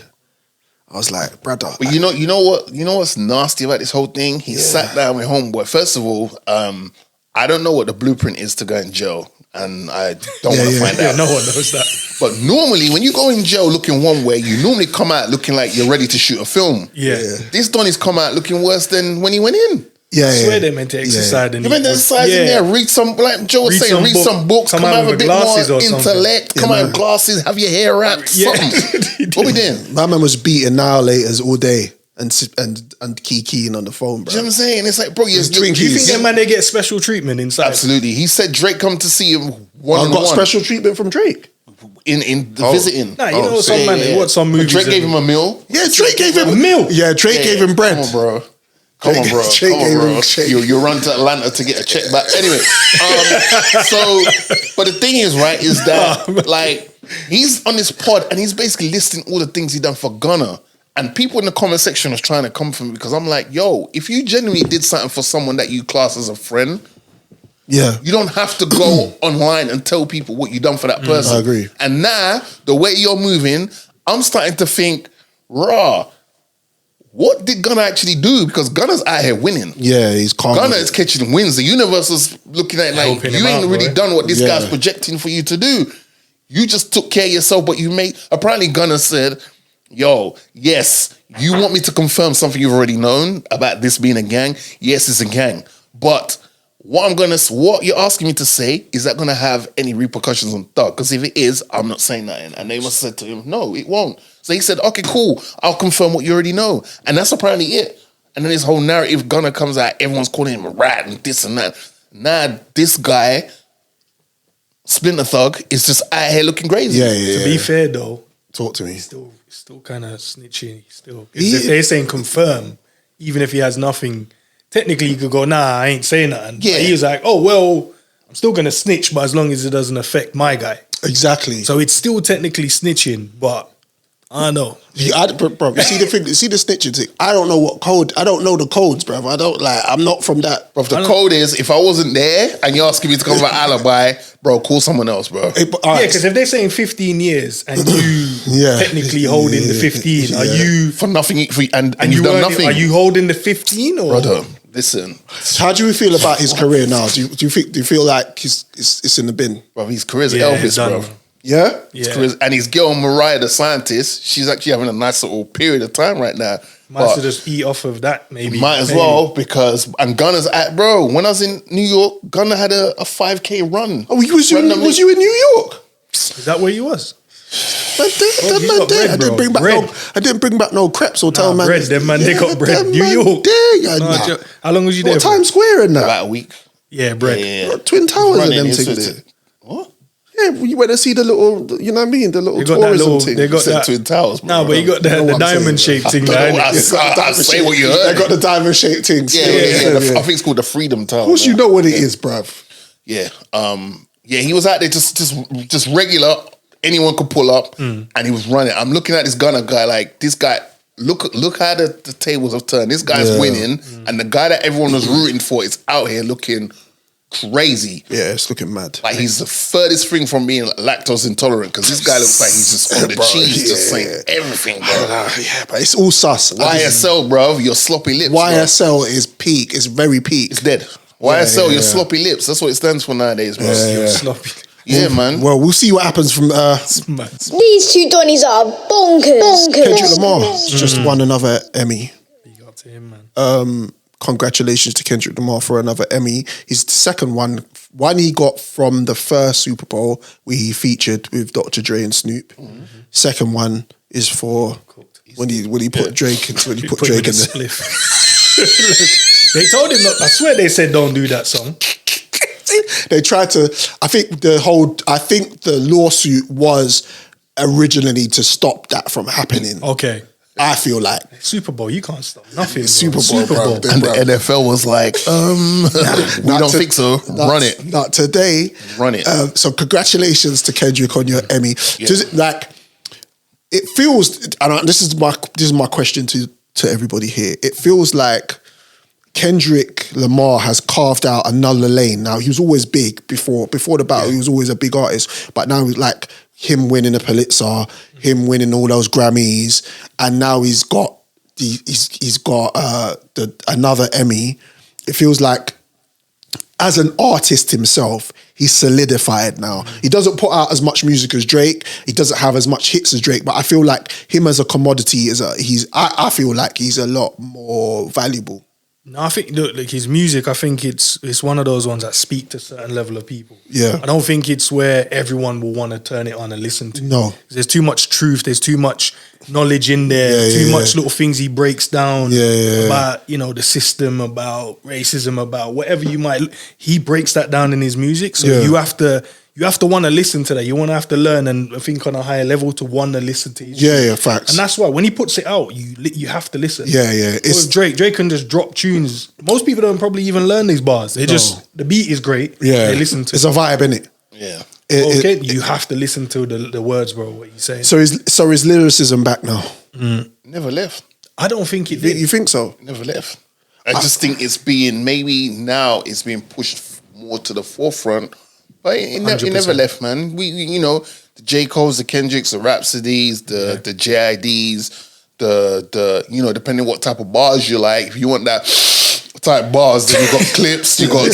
I was like, brother. But you know what's nasty about this whole thing? He sat down with homeboy. First of all, I don't know what the blueprint is to go in jail, and I don't want to find out. No one knows that. But normally, when you go in jail looking one way, you normally come out looking like you're ready to shoot a film. Yeah. This Donny's come out looking worse than when he went in. I swear they're meant to exercise in there. You're meant to exercise in there, read some, like Joe was saying, read some books, come out with a bit more intellect, come out with glasses, have your hair wrapped, something. What we doing? My man was beating Annihilators all day and keying on the phone, bro. You know what I'm saying? It's like, bro, do you think that man, they get special treatment inside? Absolutely. He said Drake come to see him one-on-one. I got special treatment from Drake. In the visiting. Nah, you know some man, what some movies. Drake gave him a meal. Yeah, Drake gave him a meal. Yeah, Drake gave him bread. Come on, bro. Come on, bro. You run to Atlanta to get a check back. Anyway, but the thing is, right, is that like he's on this pod and he's basically listing all the things he done for Ghana. And people in the comment section was trying to come for me because I'm like, yo, if you genuinely did something for someone that you class as a friend, you don't have to go online and tell people what you done for that person. I agree. And now, the way you're moving, I'm starting to think, what did Gunna actually do? Because Gunna's out here winning. Yeah, he's calm. Gunna is catching wins. The universe is looking at it like, you ain't really done what this guy's projecting for you to do. You just took care of yourself, but you made... Apparently Gunna said, yo, yes, you want me to confirm something you've already known about this being a gang? Yes, it's a gang. But what you're asking me to say, is that going to have any repercussions on Thug? Because if it is, I'm not saying nothing. And they must have said to him, no, it won't. So he said, okay, cool. I'll confirm what you already know. And that's apparently it. And then this whole narrative Gunna comes out, everyone's calling him a rat and this and that. Now, this guy, Splinter Thug, is just out here looking crazy. To be fair, though, talk to me. He's still kind of snitching. If they're saying confirm, even if he has nothing, technically you could go, nah, I ain't saying nothing. Yeah. But he was like, oh, well, I'm still going to snitch, but as long as it doesn't affect my guy. Exactly. So it's still technically snitching, but I don't know. Bro, you see the thing, see the snitching thing. I don't know what code. I don't know the codes, bro. I'm not from that. Bro, the code is if I wasn't there and you're asking me to come with an alibi, bro, call someone else, bro. Because if they're saying 15 years and you technically holding the 15, are you for nothing? And you've done nothing. Are you holding the 15 or? Brother, listen. How do you feel about his career now? Do you feel like it's in the bin? Bro, his career's Elvis, bro. Yeah? Yeah. And his girl Mariah, the scientist, she's actually having a nice little period of time right now. Might as well just eat off of that, maybe. Might as well, because and Gunna's at bro. When I was in New York, Gunna had a 5K run. Oh, was you in New York? Is that where you was? I didn't bring back no crepes or tell man. Bread, them man, they got bread. New York. How long was you there? What, Times Square in that? About a week. Yeah, bread. Yeah. Twin Towers and them Running, things it's- there. What? Yeah, you went to see the little, you know what I mean? The little They got that tourism little. thing. They got Said that. Twin Towers, bro. No, but you got know the what I'm diamond saying, shaped thing I behind don't it. know, I say what you heard. They got the diamond shaped things. Yeah. I think it's called the Freedom Tower. Of course, you know what it is, bruv. Yeah. Yeah, he was out there just regular. Anyone could pull up, and he was running. I'm looking at this Gunna guy, like this guy. Look how the tables have turned. This guy's winning, and the guy that everyone was rooting for is out here looking crazy. Yeah, it's looking mad. Like he's the furthest thing from being lactose intolerant, because this guy looks like he's just on the Bro, cheese, just saying everything, bro. Yeah, but it's all sus. YSL, bro, your sloppy lips. YSL is peak. It's very peak. It's dead. YSL, your sloppy lips. That's what it stands for nowadays, bro. You're sloppy. Yeah, man. Well, we'll see what happens from These two Donnies are bonkers. Kendrick Lamar. Just won another Emmy. You got to him, man. Congratulations to Kendrick Lamar for another Emmy. His second one he got from the first Super Bowl where he featured with Dr. Dre and Snoop. Second one is for when he put Drake into Drake in the spliff. They told him not. I swear they said don't do that song. They tried to. I think the lawsuit was originally to stop that from happening. Okay. I feel like Super Bowl, you can't stop nothing. Super Bowl, bro. And the NFL was like, we don't think so. Run it. Not today. Run it. So congratulations to Kendrick on your Emmy. Does it, like, it feels, and this is my question to everybody here. It feels like Kendrick Lamar has carved out another lane. Now, he was always big before the battle. He was always a big artist, but now he's like him winning a Pulitzer, him winning all those Grammys, and now he's got another Emmy. It feels like as an artist himself, he's solidified now. He doesn't put out as much music as Drake. He doesn't have as much hits as Drake, but I feel like him as a commodity I feel like he's a lot more valuable. No, I think like his music, I think it's one of those ones that speak to a certain level of people. Yeah. I don't think it's where everyone will want to turn it on and listen to. No. There's too much truth, there's too much knowledge in there, too much little things he breaks down about, the system, about racism, about whatever he breaks that down in his music. So you have to want to listen to that. You want to have to learn and think on a higher level to want to listen to his music. Facts. And that's why when he puts it out, you have to listen. Yeah. It's Drake can just drop tunes. Most people don't probably even learn these bars. They just, the beat is great. Yeah. They listen to it's a vibe, innit? Yeah. You have to listen to the words, bro, what you saying. So is lyricism back now? Never left. I don't think it did. You think so? Never left. I just think it's being pushed more to the forefront. But it never left, man. We the J. Cole's, the Kendricks, the Rhapsodies, the JIDs, the depending what type of bars you like. If you want that type bars, then you got Clips, you got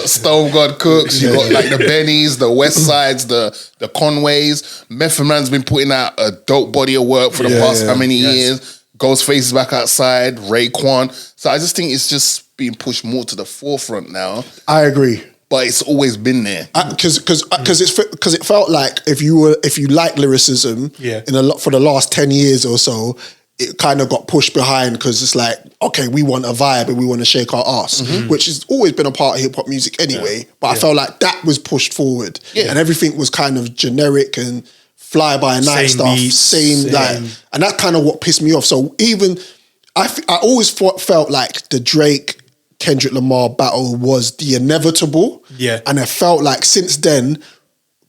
Stone God Cooks, you got like the Bennies, the West Sides, the Conways. Method Man's been putting out a dope body of work for the past how many years. Ghostface is back outside, Raekwon. So I just think it's just being pushed more to the forefront now. I agree. But it's always been there because it felt like if you like lyricism for the last 10 years or so, it kind of got pushed behind because it's like, okay, we want a vibe and we want to shake our ass, which has always been a part of hip hop music anyway. But I felt like that was pushed forward, and everything was kind of generic and fly by night stuff, same. And that's kind of what pissed me off. So even I always felt like the Drake Kendrick Lamar battle was the inevitable. Yeah. And it felt like since then,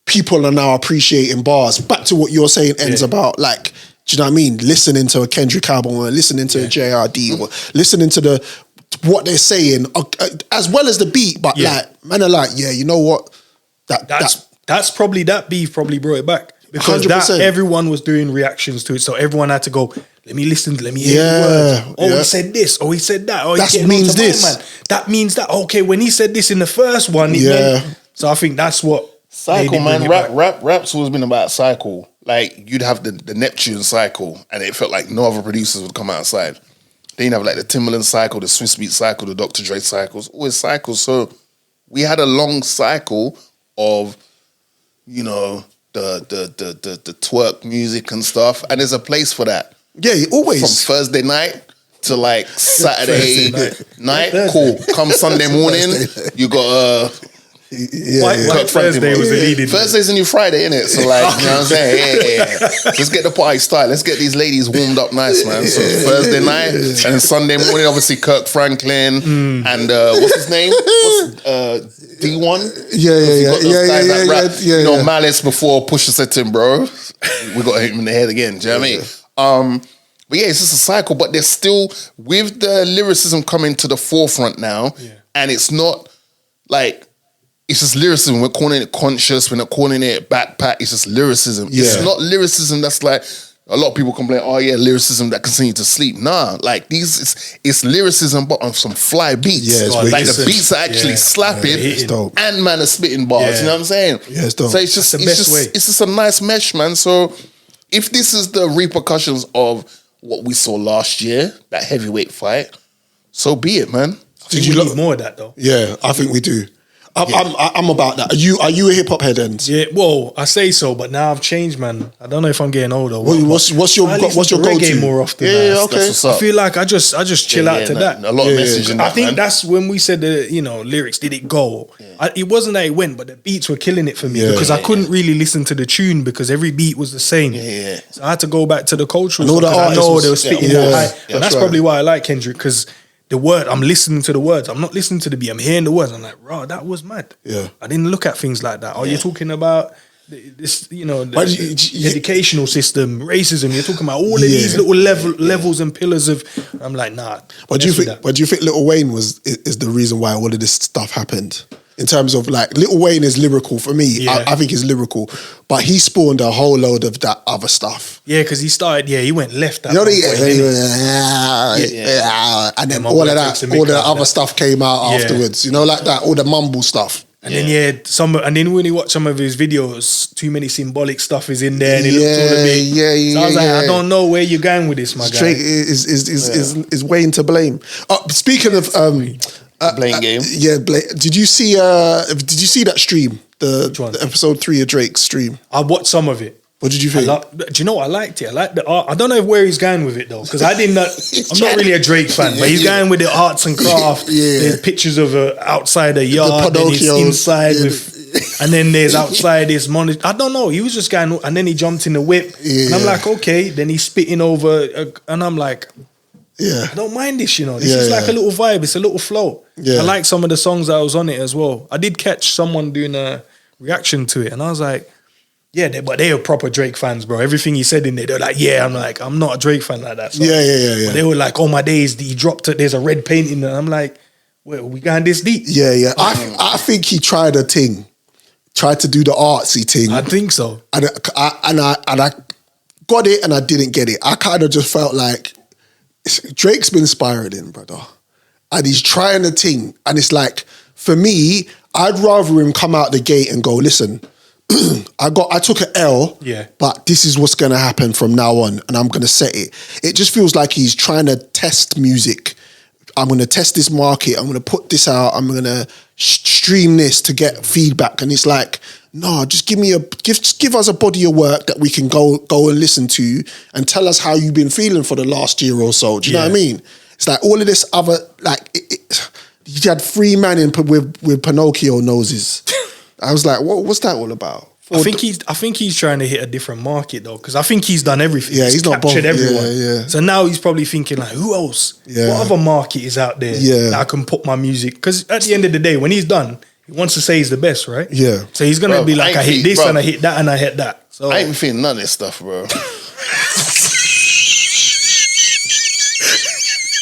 people are now appreciating bars. Back to what you're saying, Endz, about like, do you know what I mean? Listening to a Kendrick album or listening to a JRD or listening to what they're saying, as well as the beat, but like, man are like, you know what? That's probably, that beef probably brought it back. Because 100%. Everyone was doing reactions to it. So everyone had to go, let me listen, let me hear the words. Oh, he said this. Oh, he said that. Oh, that means this. Man. That means that. Okay, when he said this in the first one, it meant. So I think that's what Cycle, did man. bring it back. Rap's always been about cycle. Like, you'd have the Neptune cycle, and it felt like no other producers would come outside. Then you'd have like the Timbaland cycle, the Swiss Beat cycle, the Dr. Dre cycles, always cycles. So we had a long cycle of, you know, the twerk music and stuff, and there's a place for that. Yeah, always. From Thursday night to like Saturday night. Cool. Come Sunday morning, you got White Thursday was the leading. Thursday's a new Friday, innit? So like, you know what I'm saying? Yeah. Let's get the party started. Let's get these ladies warmed up nice, man. So Thursday night and then Sunday morning, obviously Kirk Franklin and what's his name? D1? Yeah. You know, Malice before Pusha said to him, bro, we got to hit him in the head again. Do you know what I mean? But yeah, it's just a cycle. But there's still, with the lyricism coming to the forefront now, and it's not like, it's just lyricism. We're calling it conscious. We're not calling it backpack. It's just lyricism. Yeah. It's not lyricism that's like, a lot of people complain, oh yeah, lyricism that can sing you to sleep. Nah, like it's lyricism but on some fly beats. Yeah, like the beats are actually slapping and man are spitting bars. You know what I'm saying? Yeah, it's dope. So it's just a nice mesh, man. So if this is the repercussions of what we saw last year, that heavyweight fight, so be it, man. Did you need more of that though? Yeah, I think we do. I'm about that. Are you a hip hop head, Endz? Yeah, well, I say so, but now I've changed, man. I don't know if I'm getting older. What's your go-to? More often. Yeah, okay. I feel like I just chill out to that. A lot of message in that. I think that's when we said the lyrics. Did it go? It wasn't that it went, but the beats were killing it for me because I couldn't really listen to the tune because every beat was the same. Yeah. So I had to go back to the cultural. And all the I know artists they were spitting more high, and that's right. probably why I like Kendrick because. The word, I'm listening to the words. I'm not listening to the beat. I'm hearing the words. I'm like, bro, that was mad. Yeah. I didn't look at things like that. Oh, you're talking about this, the educational system, racism. You're talking about all of these little levels and pillars of. I'm like, nah. But do you think Lil Wayne is the reason why all of this stuff happened? In terms of like, Lil Wayne is lyrical for me. Yeah. I think he's lyrical, but he spawned a whole load of that other stuff. Yeah, because he started. Yeah, he went left. And then all of that other stuff came out afterwards. You know, like that, all the mumble stuff. And then and then when you watch some of his videos, too many symbolic stuff is in there, and it looks all a bit. So I was like, I don't know where you're going with this, my guy. Is Wayne to blame? Speaking of Blame game. Yeah, did you see that stream? The episode 3 of Drake's stream. I watched some of it. What did you think? Do you know what? I liked it. I liked the art. I don't know where he's going with it though, because I'm not really a Drake fan, but he's going with the arts and craft. There's pictures of outside a yard, then it's inside with, and then there's outside this monitor. I don't know. He was just going, and then he jumped in the whip, and I'm like, okay. Then he's spitting over, and I'm like. Yeah, I don't mind this, This is like a little vibe. It's a little flow. Yeah. I like some of the songs that was on it as well. I did catch someone doing a reaction to it, and I was like, but they are proper Drake fans, bro. Everything he said in there, they're like, I'm like, I'm not a Drake fan like that. So. Yeah. But they were like, oh my days, he dropped it. There's a red painting, and I'm like, wait, we going this deep? Yeah. I think he tried to do the artsy thing. I think so, and I got it, and I didn't get it. I kind of just felt like. Drake's been spiraling, brother, and he's trying a thing, and it's like, for me, I'd rather him come out the gate and go, listen, I took an L, but this is what's gonna happen from now on, and I'm gonna set it. It just feels like he's trying to test music. I'm gonna test this market. I'm gonna put this out. I'm gonna stream this to get feedback, and it's like, no, just give us a body of work that we can go and listen to and tell us how you've been feeling for the last year or so. Do you know what I mean? It's like all of this other, like, you had 3 men with Pinocchio noses. I was like, what's that all about? I think he's trying to hit a different market though, because I think he's done everything. Yeah, he's not captured everyone. Yeah. So now he's probably thinking like, who else? Yeah. What other market is out there that I can put my music? Because at the end of the day, when he's done, he wants to say he's the best, right? Yeah. So he's gonna be like, I hit this and I hit that and I hit that. So I ain't feeling none of this stuff, bro.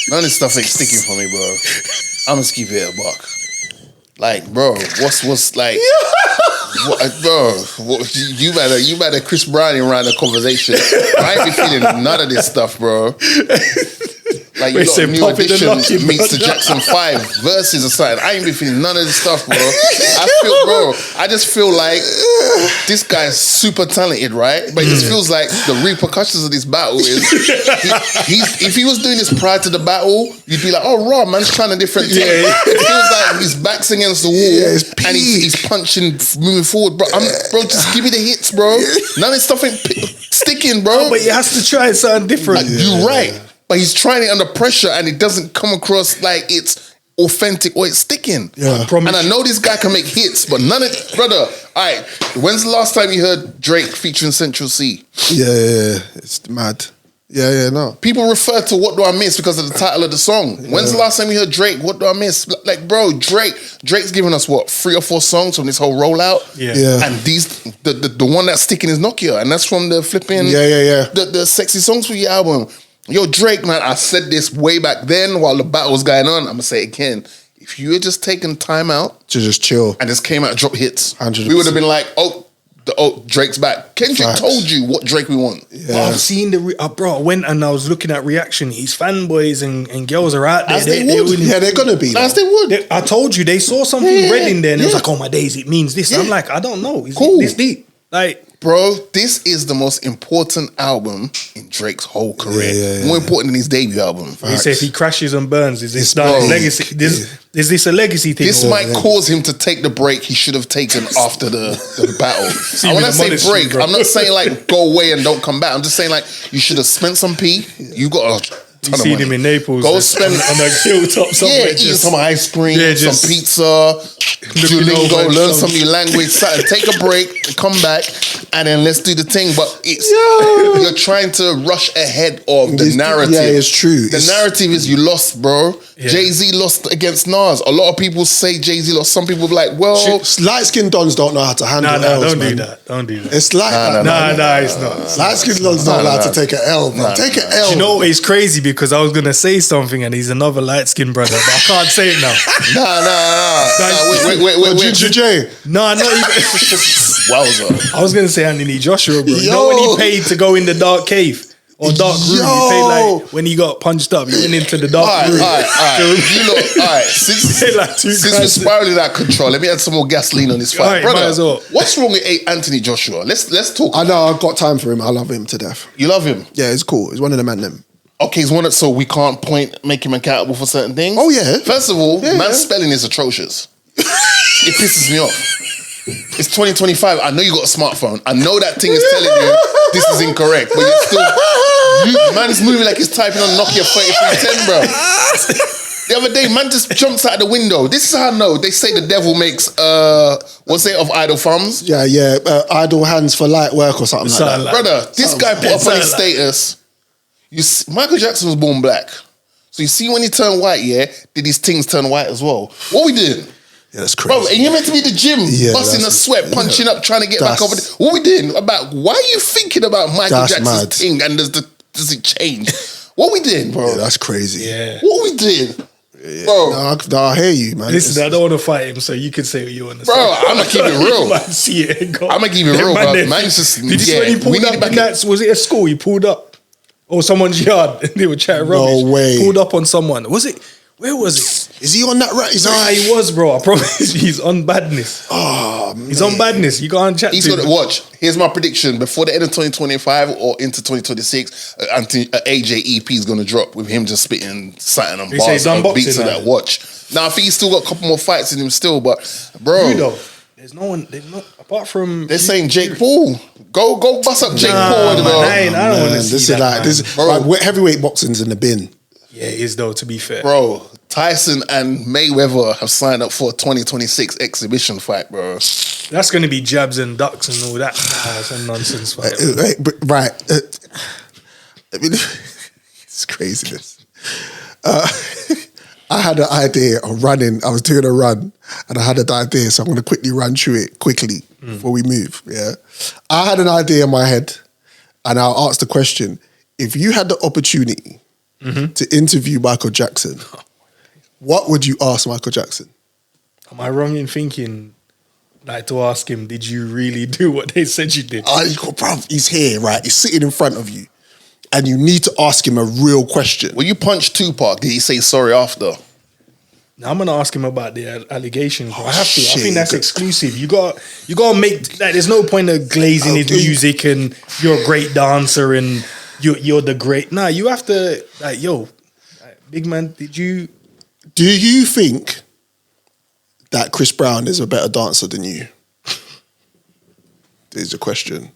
None of this stuff ain't sticking for me, bro. I'm just keep it a buck. Like, bro, what's like? You better Chris Brown around the conversation. I ain't be feeling none of this stuff, bro. like They you got say a new pop it and edition lock it, meets bro. the Jackson 5 verses or something. I ain't been feeling none of this stuff, bro. I just feel like this guy's super talented, right? But it just feels like the repercussions of this battle is if he was doing this prior to the battle, you'd be like, oh, raw, man's trying a different thing. It feels like his back's against the wall and he's punching, moving forward, bro. Bro, just give me the hits, bro. None of this stuff ain't sticking, bro. But he has to try something different. You're right. But he's trying it under pressure and it doesn't come across like it's authentic or it's sticking. Yeah. And I know this guy can make hits, but none of brother, all right, when's the last time you heard Drake featuring Central C? Yeah. It's mad. Yeah, no. People refer to What Do I Miss because of the title of the song. When's the last time you heard Drake, What Do I Miss? Like, bro, Drake's giving us what, 3 or 4 songs from this whole rollout? Yeah. And the one that's sticking is Nokia, and that's from the flipping the sexy songs for your album. Yo, Drake, man, I said this way back then while the battle was going on. I'm gonna say it again. If you had just taken time out To just chill. and just came out and dropped hits, 100%. we would have been like, Drake's back. Kendrick Facts. told you what Drake we want. Yeah. I've seen bro, I went and I was looking at reaction. His fanboys and girls are out there. As they would. Yeah, they're gonna be. As they would. I told you, they saw something red in there and it was like, oh my days, it means this. I'm like, I don't know. Is Cool. it this deep? Like, Bro, this is the most important album in Drake's whole career. Yeah. More important than his debut album. they say if he crashes and burns, is this Bro. like legacy? Is this a legacy thing? This might cause him to take the break he should have taken after the battle. And when I say break, I'm not saying like go away and don't come back. I'm just saying like you should have spent some P. You got a ton You of seen money. him in Naples. Go spend on a hilltop somewhere. Yeah, eat some ice cream, just some pizza, looking over Duolingo, and learn some- some new language, something. Take a break, come back, and then let's do the thing. But it's you're trying to rush ahead of the narrative. Yeah, it's true. The narrative is you lost, bro. Yeah. Jay-Z lost against Nas. A lot of people say Jay-Z lost. Some people be like, well, Light-skinned dons don't know how to handle Nah, L's, don't man. do that. Don't do that. It's like that. Nah, it's not. Light-skinned dons don't know how to take an L, bro. Take an L. You know, it's crazy because I was gonna say something and he's another light skinned brother, but I can't say it now. nah. Wait. Ginja Jay. No, not even. Wowza. I was gonna say Anthony Joshua, bro. You Yo. know when he paid to go in the dark cave or dark room? He Yo. paid like when he got punched up. He went into the dark All room. right. You know, all right. Since Like two we're guys. spiraling out of control, let me add some more gasoline on this fight, All right, brother. might as well. What's wrong with Anthony Joshua? Let's talk. I know, I've got time for him. I love him to death. You love him. Yeah, it's cool. He's one of the man them. Okay, he's one that so we can't make him accountable for certain things. Oh, yeah. First of all, Yeah, man's yeah. spelling is atrocious. It pisses me off. It's 2025. I know you got a smartphone. I know that thing is telling you this is incorrect, but you're still. Man is moving like he's typing on Nokia 3310, bro. The other day, man just jumps out the window. This is how I know. They say the devil makes what's it of idle thumbs? Yeah. Idle hands for light work or something like that. Brother, this guy put up on his status. Michael Jackson was born black. So you see when he turned white, did his things turn white as well? What we doing? Yeah, that's Bro, crazy. and you're meant to be the gym, busting a that's- sweat, punching up, trying to get back over. What we doing? Why are you thinking about Michael That's Jackson's mad. thing and does it change? What we doing, bro? Yeah, that's crazy. Yeah. What we doing? Bro, No, I hear you, man. Listen, I don't want to fight him, so you can say what you want to say. Bro, I'ma keep it real. Man, see it and go. I'ma keep it real, bro. then- Man's just- Did you see yeah, when he we pulled need up it back in that? Was it a school? He pulled up, or someone's yard, and they were chatting rubbish. way. Pulled up on someone. Was it? Where was it? Is he on that right? Nah, he was, bro. I promise you, he's on badness. Oh, man. He's on badness. You can't chat he's to gonna him. watch. Here's my prediction: before the end of 2025 or into 2026, AJ EP is gonna drop with him just spitting something on They say bars he's done and beats boxing of now. that. Watch. Now I think he's still got a couple more fights in him still, but bro, Who though? There's no one. There's not apart from. they're saying Jake Paul. Go bust up Jake Nah, Paul. man, bro. I don't want Man, to see this that. is like man. this. Bro. Like, heavyweight boxing's in the bin. Yeah, it is though. To be fair, Bro, Tyson and Mayweather have signed up for a 2026 exhibition fight, bro. that's going to be jabs and ducks and all that. Some nonsense fight. Right. I mean, it's craziness. I had an idea of running. I was doing a run and I had an idea, so I'm going to quickly run through it quickly before we move. Yeah. I had an idea in my head and I'll ask the question, if you had the opportunity to interview Michael Jackson, what would you ask Michael Jackson? Am I wrong in thinking, like, to ask him, did you really do what they said you did? Bruv, he's here, right? He's sitting in front of you. and you need to ask him a real question. When you punched Tupac, did he say sorry after? Now I'm gonna ask him about the allegations. Bro. I have to. shit. I think that's exclusive. You got to make like. There's no point of glazing his music and you're a great dancer and you're the great. Nah, you have to like, yo, big man. Do you think that Chris Brown is a better dancer than you? There's a question.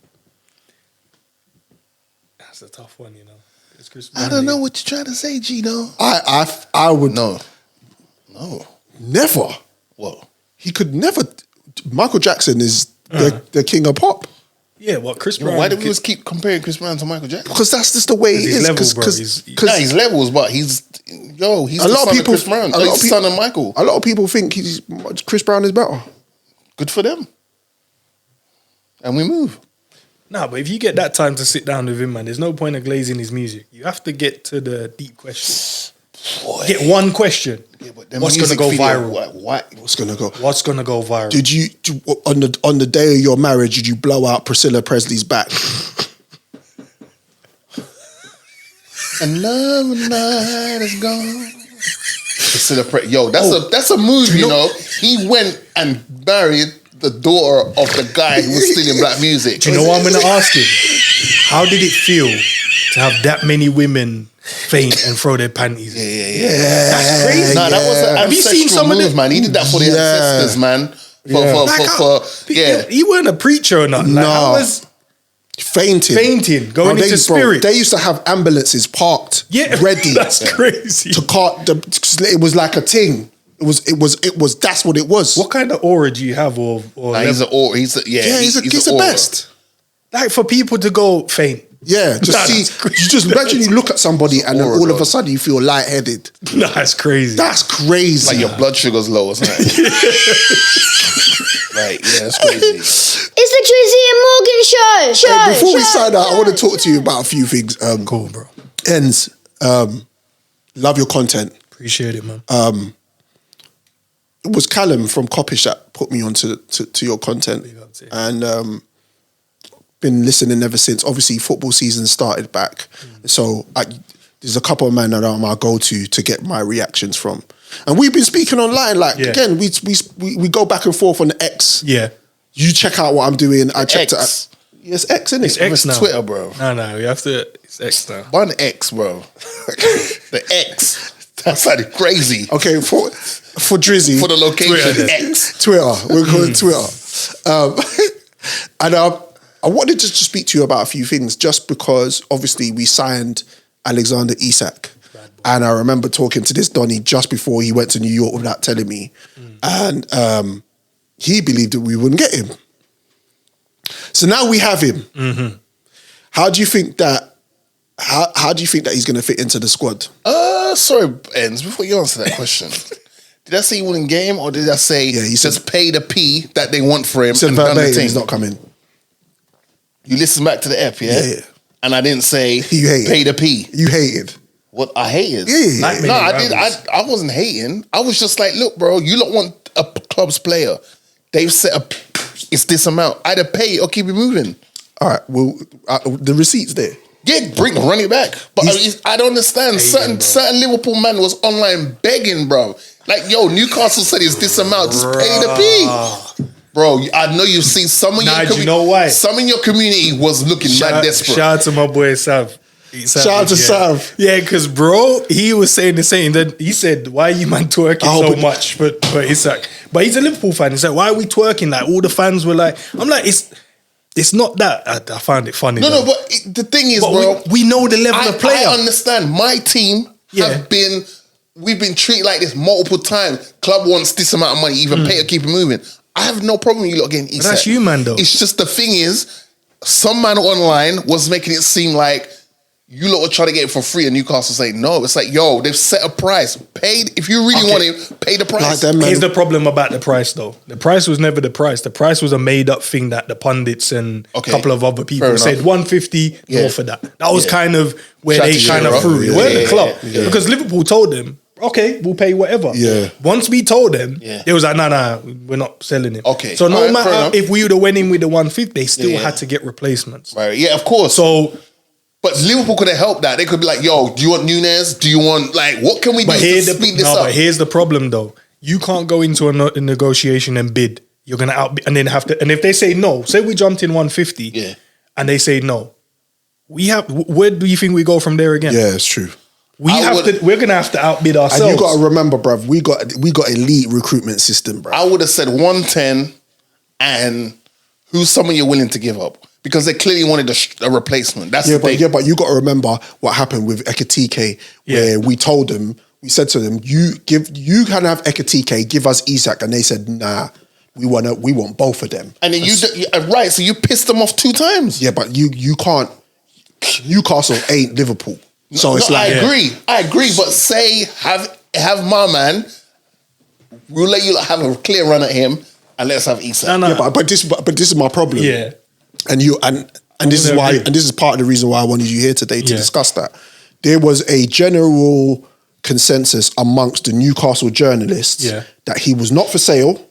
That's a tough one, you know. It's Chris I don't know what you're trying to say, Gino. I would No. never. What? He could never. Michael Jackson is the king of pop. Yeah, what Chris Brown? Why do we always keep comparing Chris Brown to Michael Jackson? Because that's just the way it His is. level, bro. Nah, he's levels, but he's a the lot of son people. of Chris Brown. A lot He's of the son of Michael. A lot of people think Chris Brown is better. Good for them. And we move. Nah, but if you get that time to sit down with him, man, there's no point of glazing his music. You have to get to the deep question. Boy. Get one question. Yeah, but them What's gonna music go video, viral? What's gonna go? What's gonna go viral? Did you on the day of your marriage? Did you blow out Priscilla Presley's back? Another night is gone. Yo, that's a move, you know. He went and married the daughter of the guy who was stealing black music. Do you know what I'm gonna ask him? How did it feel to have that many women faint and throw their panties? Yeah. That's crazy. Nah, that was an Have you seen some of move, the man? He did that for the ancestors, man. He weren't a preacher or nothing. Like, No. I was Fainting, going into spirit. They used to have ambulances parked, ready. That's crazy. To cart. It was like a thing. It was. That's what it was. What kind of aura do you have? Or he's an aura. He's the best. Like for people to go faint. Yeah, you just imagine you look at somebody and then all of a sudden you feel lightheaded. That's crazy. That's crazy. Like your blood sugar's low or something. Right, yeah, that's crazy. It's the Drizzy and Morgan Show. Hey, before we sign out, I want to talk to you about a few things. Cool, bro. Endz, love your content. Appreciate it, man. It was Callum from Coppish that put me onto to your content, and been listening ever since. Obviously, football season started back, so there's a couple of men that are my go-to to get my reactions from, and we've been speaking online. Again, we go back and forth on X. Yeah, you check out what I'm doing. I checked it. X. Yes, X, isn't it? It's X now. Twitter, bro. No, we have to. It's X now. One X, bro. The X. That sounded crazy. Okay, for Drizzy. For the location, Twitter. X. Twitter. We're calling Twitter. And I wanted to just speak to you about a few things, just because obviously we signed Alexander Isak. And I remember talking to this Donny just before he went to New York without telling me. And he believed that we wouldn't get him. So now we have him. Mm-hmm. How do you think that he's going to fit into the squad? Sorry, Endz, before you answer that question, did I say you wouldn't get him, or did I say he just said, pay the P that they want for him and done the thing? He's not coming. You listen back to the ep, yeah? Yeah. And I didn't say You hated. pay the P. You hated. What I hated? Yeah. No, I did. I wasn't hating. I was just like, look, bro, you don't want a club's player. They've set up. It's this amount. Either pay it or keep it moving. All right. Well, the receipt's there. Yeah, run it back. But I don't understand. Certain Liverpool man was online begging, bro. Like, yo, Newcastle said it's this amount. Just pay the P. Bro, I know you've seen some of your do you know why? Some in your community was looking mad desperate. Shout out to my boy Sav. Shout out to Sav. Yeah, because bro, he was saying the same. That he said, "Why are you man twerking so much?" But Isak, but he's a Liverpool fan. He's like, "Why are we twerking?" Like all the fans were like, "I'm like, it's not that." I found it funny. No, but the thing is, bro, we know the level of player. I understand. My team we've been treated like this multiple times. Club wants this amount of money, even pay or keep it moving. I have no problem with you lot getting Isak. That's you, man, though. It's just the thing is, some man online was making it seem like you lot were trying to get it for free, and Newcastle saying no. It's like, yo, they've set a price. Paid. If you really want it, pay the price. Here's the problem about the price, though. The price was never the price. The price was a made-up thing that the pundits and a couple of other people said 150 more for that. That was kind of where they kind of threw it. It weren't the club. Because Liverpool told them, okay, we'll pay whatever. Yeah. Once we told them, they was like, nah, we're not selling him. Okay. So no matter if we would have went in with the 150, they still had to get replacements. Right. Yeah, of course. So But Liverpool could have helped that. They could be like, yo, do you want Nunes? Do you want, like, what can we do to speed this up? But here's the problem, though. You can't go into a negotiation and bid. You're going to outbid, and then have to, and if they say no, say we jumped in 150, and they say no, where do you think we go from there again? Yeah, it's true. We're gonna have to outbid ourselves. And you got to remember, bruv, we got elite recruitment system, bruv. I would have said 110, and who's someone you're willing to give up? Because they clearly wanted a replacement. That's the thing. But you got to remember what happened with Ekatike, where we said to them, you can have Ekatike, give us Isak, and they said, nah, we want both of them. And then so you pissed them off 2 times. Yeah, but you can't. Newcastle ain't Liverpool, so it's like I agree. But say have my man. We'll let you have a clear run at him, and let's have Isak. Yeah, but this is my problem. Yeah. And this is why, and this is part of the reason why I wanted you here today to discuss that. There was a general consensus amongst the Newcastle journalists that he was not for sale.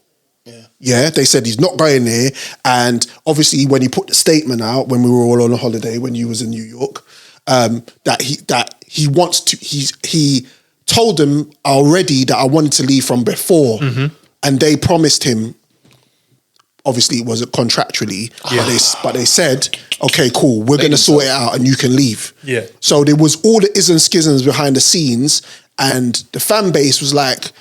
Yeah, they said he's not going there. And obviously when he put the statement out when we were all on a holiday, when you was in New York, that he wants to, he told them already that I wanted to leave from before. And they promised him, obviously it wasn't contractually, but they said, okay, cool, we're going to sort it out and you can leave. Yeah. So there was all the isms and schisms behind the scenes, and the fan base was like,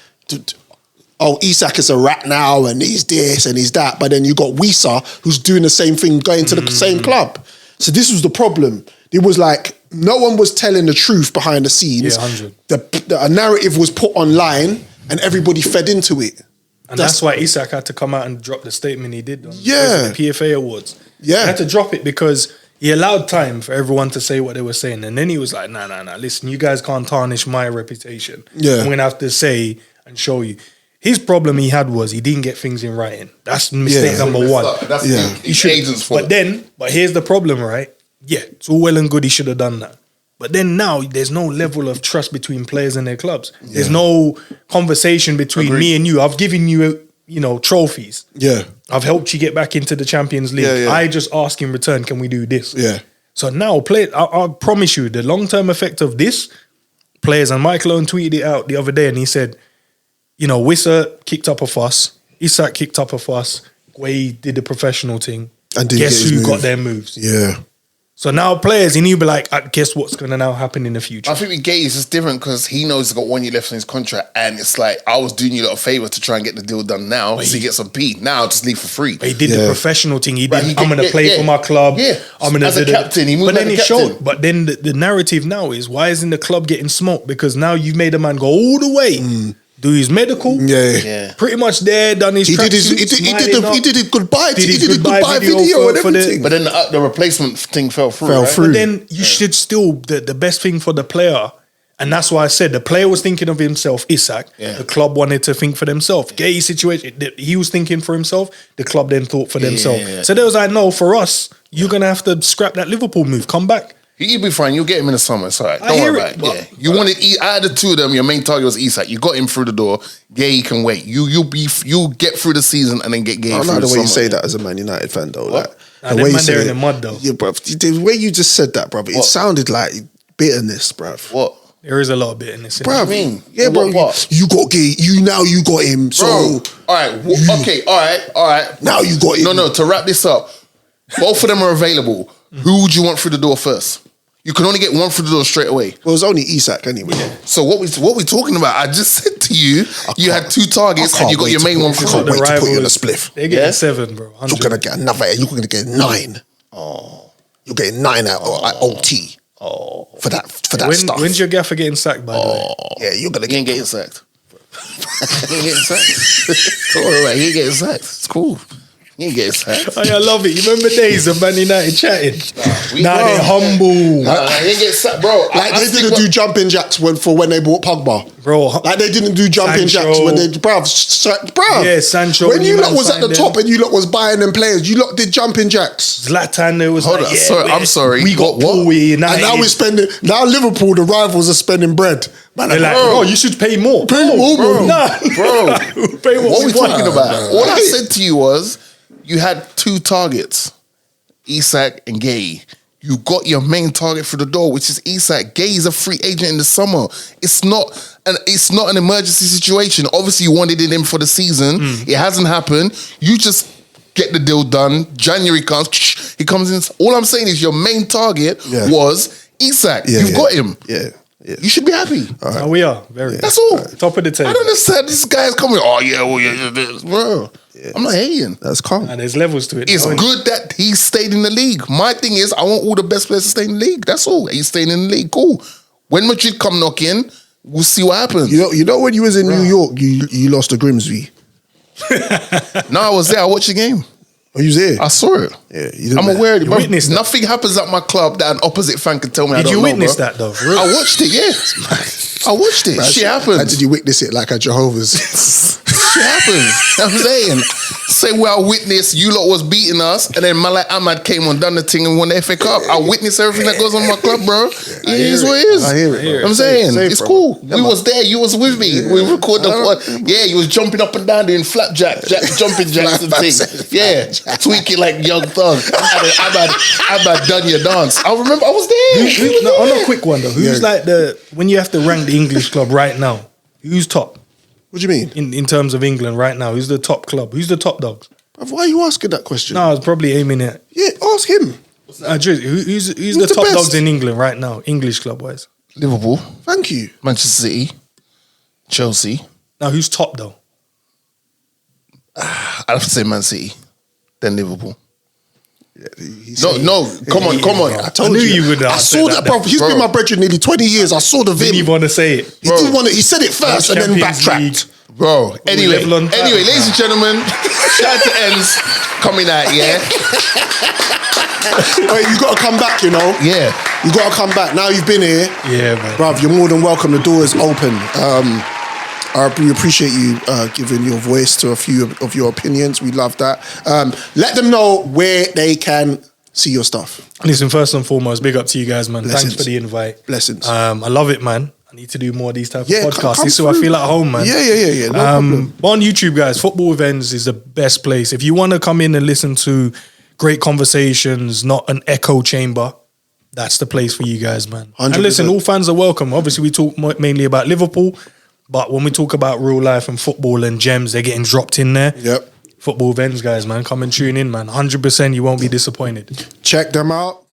oh, Isak is a rat now, and he's this and he's that. But then you got Wisa, who's doing the same thing, going to the same club. So this was the problem. It was like no one was telling the truth behind the scenes. Yeah, 100. A narrative was put online, and everybody fed into it. And that's why Isak had to come out and drop the statement he did on the PFA Awards. Yeah. He had to drop it because he allowed time for everyone to say what they were saying. And then he was like, nah, listen, you guys can't tarnish my reputation. Yeah. I'm going to have to say and show you. His problem he had was he didn't get things in writing. That's mistake number one. That's his agent's fault. But here's the problem, right? Yeah, it's all well and good he should have done that. But then now there's no level of trust between players and their clubs. Yeah. There's no conversation between me and you. I've given you, trophies. Yeah. I've helped you get back into the Champions League. Yeah. I just ask in return, can we do this? Yeah. So now, I promise you, the long-term effect of this, players, and Michael Owen tweeted it out the other day and he said, Wissa kicked up a fuss, Isak kicked up a fuss, Guay did the professional thing. And guess who got their moves? Yeah. So now players, and he'll be like, guess what's going to now happen in the future? I think with Gay, it's just different because he knows he's got 1 year left in his contract, and it's like, I was doing you a little favour to try and get the deal done now, so he gets some P. Now just leave for free. But he did the professional thing. He did, I'm going to play for my club. Yeah. I'm gonna As a captain, he moved But then like he a captain. showed. But then the narrative now is, why isn't the club getting smoked? Because now you've made a man go all the way. Do his medical, pretty much there, done his. He did his goodbye. He did his goodbye video and everything. But then the replacement thing fell through. But then you should still the best thing for the player, and that's why I said the player was thinking of himself. Isak, the club wanted to think for themselves. Gay situation, he was thinking for himself. The club then thought for themselves. Yeah. So there was no, for us, you're gonna have to scrap that Liverpool move. Come back. You'll be fine. You'll get him in the summer. It's all right. Don't worry about it. You wanted out of the two of them. Your main target was Isak. You got him through the door. Gay can wait. You'll get through the season and then get Gay. I through know the the way you summer. say that as a Man United fan, though. What? Like, the way you say in the mud, though. Yeah, bruv. The way you just said that, bruv, it sounded like bitterness, bruv. What? There is a lot of bitterness in Bruv, it. yeah, bro. You got Gay. You got him. So all right. Okay. All right. Now you got him. No. To wrap this up, both of them are available. Who would you want through the door first? You can only get one through the door straight away. Well, it was only Isak anyway. Yeah. So what we talking about? I just said to you, you had 2 targets and you got your main one through. I can't wait to put you on a spliff. They're getting 7, bro. 100. You're gonna get another. You're gonna get 9. Oh, you're getting 9 at OT. Oh, for that stuff. When's your gaffer getting sacked? By the way, yeah, you're gonna get getting sacked. He ain't getting sacked. Don't worry about it. He ain't getting sacked. It's cool. He ain't getting sacked. I love it. You remember days of Man United chatting? Now they're humble. He ain't getting sacked, bro. Like they didn't do jumping jacks when they bought Pogba. Bro. Like they didn't do jumping jacks when they... Bruv. Yeah, Sancho. When you lot was at the top and you lot was buying them players, you lot did jumping jacks. Zlatan, there was Hold on, I'm sorry. We got what? And now we're spending... Now Liverpool, the rivals, are spending bread. Man, they're like, bro, you should pay more. Pay more, bro. Nah. Bro. Pay what are we talking about? All I said to you was, you had 2 targets, Isak and Gay. You got your main target for the door, which is Isak. Gay is a free agent in the summer. It's not an emergency situation. Obviously, you wanted him for the season. It hasn't happened. You just get the deal done. January comes, he comes in. All I'm saying is your main target was Isak. You've got him. Yeah. You should be happy. Oh, we are very. That's all. Top of the table. I don't understand. This guy's coming. Oh yeah, well yeah, bro. I'm not hating. That's calm. And there's levels to it. It's good that he stayed in the league. My thing is, I want all the best players to stay in the league. That's all. He's staying in the league. Cool. When Madrid come knock in, we'll see what happens. You know when you was in New York, you lost to Grimsby. No, I was there. I watched the game. Oh, you was there? I saw it. Yeah, I'm aware. You witnessed that. Nothing happens at my club that an opposite fan can tell me. Did I don't you know, witness bro. that though? I watched it. Yeah, I watched it. Shit happens. How did you witness it like at Jehovah's? Shit happens. I'm saying. Say where I witnessed you lot was beating us, and then Malak Ahmad came on, done the thing, and won the FA Cup. I witnessed everything that goes on in my club, bro. It is what it is. I hear it. I'm saying Safe, it's bro. cool. We was there. You was with me. We recorded the pod. Yeah, you was jumping up and down doing flapjack, jumping jacks and things. Yeah, tweaking like Young Thug. I've done your dance. I remember I was there. On a quick one though, who's like when you have to rank the English club right now? Who's top? What do you mean? In terms of England right now, who's the top club? Who's the top dogs? Why are you asking that question? No, I was probably aiming at. Yeah, ask him. Drizzy, who's the the top best? dogs in England right now, English club wise? Liverpool, Thank you. Manchester City, Chelsea. Now, who's top though? I'd have to say Man City, then Liverpool. Come on. I told knew you would. I saw that, bro. He's been my brother nearly 20 years. I saw the Didn't video. even want to say it. He didn't want to. He said it first and then Champions backtracked. League. Bro, anyway, level on time. ladies and gentlemen, shout out to Endz coming out, yeah? Wait, you got to come back, you know? Yeah. You got to come back. Now you've been here. Yeah, man. Bruv, you're more than welcome. The door is open. We appreciate you giving your voice to a few of your opinions. We love that. Let them know where they can see your stuff. Listen, first and foremost, big up to you guys, man. Blessings. Thanks for the invite. Blessings. I love it, man. I need to do more of these type of Yeah, podcasts. come This is so I through. feel at home, man. Yeah. No problem. On YouTube, guys, Football with Endz is the best place. If you want to come in and listen to great conversations, not an echo chamber, that's the place for you guys, man. 100%. And listen, all fans are welcome. Obviously, we talk mainly about Liverpool, but when we talk about real life and football and gems, they're getting dropped in there. Yep. Football with Endz, guys, man. Come and tune in, man. 100% you won't be disappointed. Check them out.